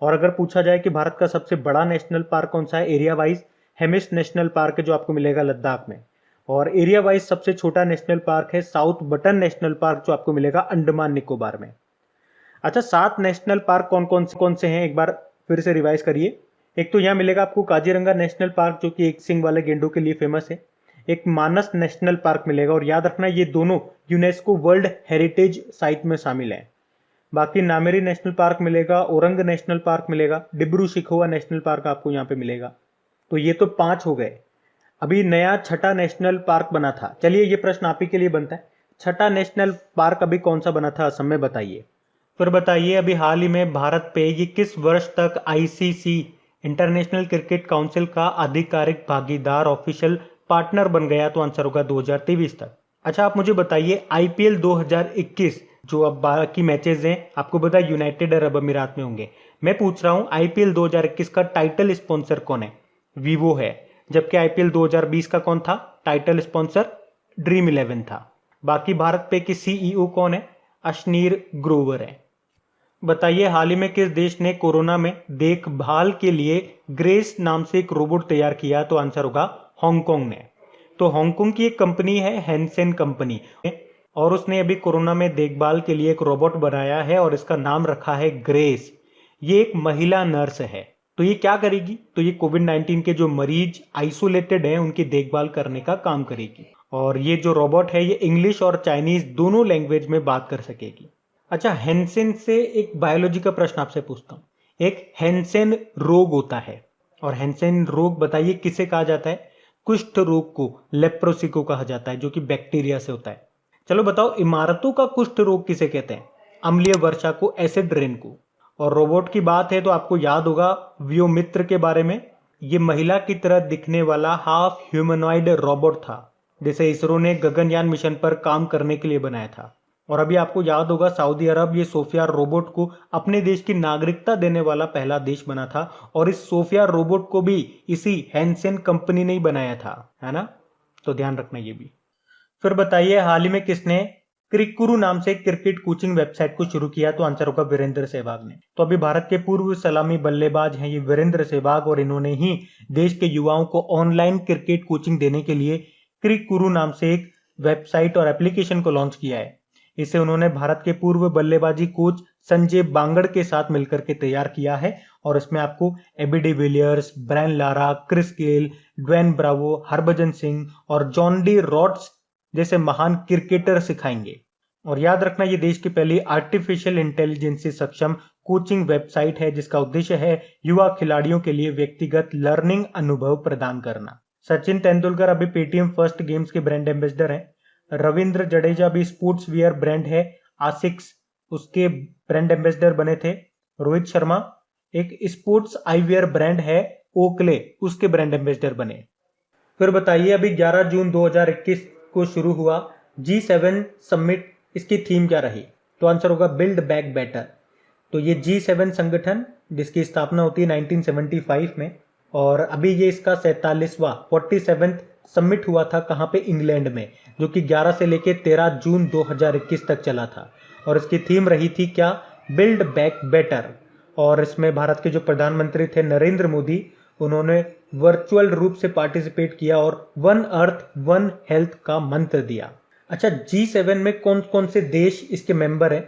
और अगर पूछा जाए कि भारत का सबसे बड़ा नेशनल पार्क कौन सा है area wise, Hemis national park है जो आपको मिलेगा लद्दाख में। और एरिया वाइज सबसे छोटा नेशनल पार्क है साउथ बटन नेशनल पार्क जो आपको मिलेगा अंडमान निकोबार में। अच्छा, 7 नेशनल पार्क कौन से हैं एक बार फिर से रिवाइज करिए। एक तो यहाँ मिलेगा आपको काजीरंगा नेशनल पार्क जो कि एक सिंग वाले गेंडों के लिए फेमस है। एक मानस नेशनल पार्क मिलेगा और याद रखना ये दोनों यूनेस्को वर्ल्ड हेरिटेज साइट में शामिल हैं। बाकी नामेरी नेशनल पार्क मिलेगा, औरंग नेशनल पार्क मिलेगा, डिब्रू शिखोवा नेशनल पार्क आपको यहाँ पे मिलेगा। तो ये तो 5 हो गए। अभी नया 6ठा नेशनल पार्क बना था। चलिए ये प्रश्न आप ही के लिए बनता है, 6ठा नेशनल पार्क अभी कौन सा बना था असम में, बताइए। फिर बताइए अभी हाल ही में भारत पे ये किस वर्ष तक आईसीसी इंटरनेशनल क्रिकेट काउंसिल का आधिकारिक भागीदार ऑफिशियल पार्टनर बन गया? तो आंसर होगा 2023 तक। अच्छा आप मुझे बताइए आईपीएल 2021 जो अब बाकी मैचेस हैं आपको पता है यूनाइटेड अरब अमीरात में होंगे। मैं पूछ रहा हूं आईपीएल 2021 का टाइटल स्पॉन्सर कौन है? वीवो है। जबकि आईपीएल 2020 का कौन था टाइटल स्पॉन्सर? ड्रीम 11 था। बाकी भारत पे की सीईओ कौन है? अश्नीर ग्रोवर है। बताइए हाल ही में किस देश ने कोरोना में देखभाल के लिए ग्रेस नाम से एक रोबोट तैयार किया? तो आंसर होगा हांगकांग ने। तो हांगकांग की एक कंपनी है हैंसेन कंपनी और उसने अभी कोरोना में देखभाल के लिए एक रोबोट बनाया है और इसका नाम रखा है ग्रेस। ये एक महिला नर्स है। तो ये क्या करेगी? तो ये कोविड-19 के जो मरीज आइसोलेटेड हैं उनकी देखभाल करने का काम करेगी। और ये जो रोबोट है ये इंग्लिश और चाइनीज दोनों लैंग्वेज में बात कर सकेगी। अच्छा, हैंसेन से एक बायोलॉजी का प्रश्न आपसे पूछता हूँ। एक हैंसेन रोग होता है और हैंसेन रोग बताइए किसे कहा जाता है? कुष्ठ रोग को, लेप्रोसी को कहा जाता है जो कि बैक्टीरिया से होता है। चलो बताओ इमारतों का कुष्ठ रोग किसे कहते हैं? अम्लीय वर्षा को, एसिड रेन को। और रोबोट की बात है तो आपको याद होगा व्योमित्र के बारे में। ये महिला की तरह दिखने वाला हाफ ह्यूमनॉइड रोबोट था जिसे इसरो ने गगनयान मिशन पर काम करने के लिए बनाया था। और अभी आपको याद होगा सऊदी अरब ये सोफिया रोबोट को अपने देश की नागरिकता देने वाला पहला देश बना था और इस सोफिया रोबोट को भी इसी हैंसेन कंपनी ने ही बनाया था, है ना। तो ध्यान रखना ये भी। फिर बताइए हाल ही में किसने क्रिकुरु नाम से क्रिकेट कोचिंग वेबसाइट को शुरू किया? तो आंसर होगा वीरेंद्र सहवाग ने। तो अभी भारत के पूर्व सलामी बल्लेबाज हैं ये वीरेंद्र सहवाग, और इन्होंने ही देश के युवाओं को ऑनलाइन क्रिकेट कोचिंग देने के लिए क्रिकुरु नाम से एक वेबसाइट और एप्लीकेशन को लॉन्च किया है। इसे उन्होंने भारत के पूर्व बल्लेबाजी कोच संजय बांगड़ के साथ मिलकर के तैयार किया है, और इसमें आपको AB de Villiers, Brian Lara, Chris Gayle, Dwayne Bravo, Harbhajan Singh और जॉन डी रॉड्स जैसे महान क्रिकेटर सिखाएंगे। और याद रखना ये देश की पहली आर्टिफिशियल इंटेलिजेंस से सक्षम कोचिंग वेबसाइट है, जिसका उद्देश्य है युवा खिलाड़ियों के लिए व्यक्तिगत लर्निंग अनुभव प्रदान करना। सचिन तेंदुलकर अभी पेटीएम फर्स्ट गेम्स के ब्रांड एम्बेसडर हैं। रविंद्र जडेजा भी स्पोर्ट्स वियर ब्रांड है आसिक्स, उसके ब्रांड एम्बेसडर बने थे। रोहित शर्मा एक स्पोर्ट्स आईवेयर ब्रांड है ओकले, उसके ब्रांड एम्बेसडर बने। फिर बताइए अभी 11 जून 2021 को शुरू हुआ G7 समिट, इसकी थीम क्या रही? तो आंसर होगा बिल्ड बैक बेटर। तो ये G7 संगठन जिसकी स्थापना होती है 1975 में, और अभी ये इसका 47वां समिट हुआ था कहाँ पे? इंग्लैंड में, जो कि 11 से लेके 13 जून 2021 तक चला था। और इसकी थीम रही थी क्या? Build back better. और इसमें भारत के जो प्रधानमंत्री थे नरेंद्र मोदी, उन्होंने वर्चुअल रूप से पार्टिसिपेट किया और वन अर्थ वन हेल्थ का मंत्र दिया। अच्छा, G7 में कौन कौन से देश इसके मेंबर हैं?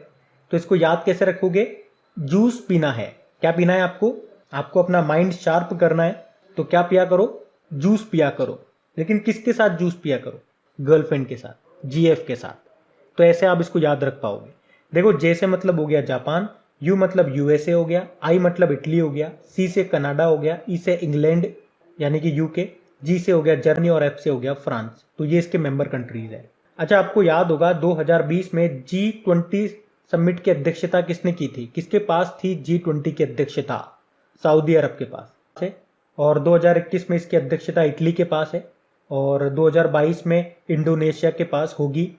तो इसको याद कैसे रखोगे? जूस पीना है। क्या पीना है आपको? आपको अपना माइंड शार्प करना है, तो क्या पिया करो? जूस पिया करो। लेकिन किसके साथ जूस पिया करो? गर्लफ्रेंड के साथ, GF के साथ। तो ऐसे आप इसको याद रख पाओगे। देखो, J से मतलब हो गया जापान, U मतलब USA हो गया, I मतलब इटली हो गया, C से कनाडा हो गया, E से इंग्लैंड यानी कि UK, G से हो गया जर्मनी और F से हो गया फ्रांस। तो ये इसके मेंबर कंट्रीज है। अच्छा, आपको याद होगा 2020 में G20 समिट की अध्यक्षता किसने की थी? किसके पास थी G20 की अध्यक्षता? सऊदी अरब के पास है। और 2021 में इसकी अध्यक्षता इटली के पास है, और 2022 में इंडोनेशिया के पास होगी,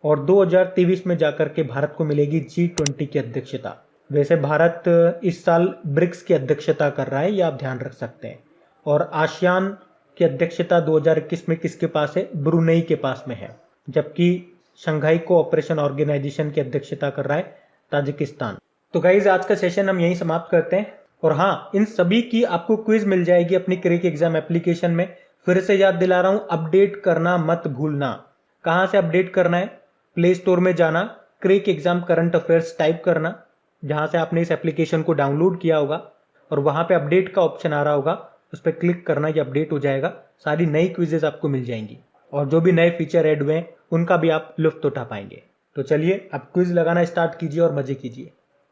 और 2023 में जाकर के भारत को मिलेगी G20 की अध्यक्षता। वैसे भारत इस साल ब्रिक्स की अध्यक्षता कर रहा है, ये आप ध्यान रख सकते हैं। और आसियान की अध्यक्षता 2021 में किसके पास है? ब्रुनेई के पास में है। जबकि शंघाई कोऑपरेशन ऑर्गेनाइजेशन की अध्यक्षता कर रहा है ताजिकिस्तान। तो गाइज, आज का सेशन हम यहीं समाप्त करते हैं। और हाँ, इन सभी की आपको क्विज मिल जाएगी अपनी क्रिक एग्जाम एप्लीकेशन में। फिर से याद दिला रहा हूं, अपडेट करना मत भूलना। कहां से अपडेट करना है? प्ले स्टोर में जाना, क्रिक एग्जाम करंट अफेयर्स टाइप करना, जहां से आपने इस एप्लीकेशन को डाउनलोड किया होगा, और वहां पे अपडेट का ऑप्शन आ रहा होगा, उस पर क्लिक करना, ये अपडेट हो जाएगा। सारी नई क्विजेज आपको मिल जाएंगी, और जो भी नए फीचर ऐड हुए हैं उनका भी आप लुत्फ उठा पाएंगे। तो चलिए अब क्विज लगाना स्टार्ट कीजिए और मजे कीजिए।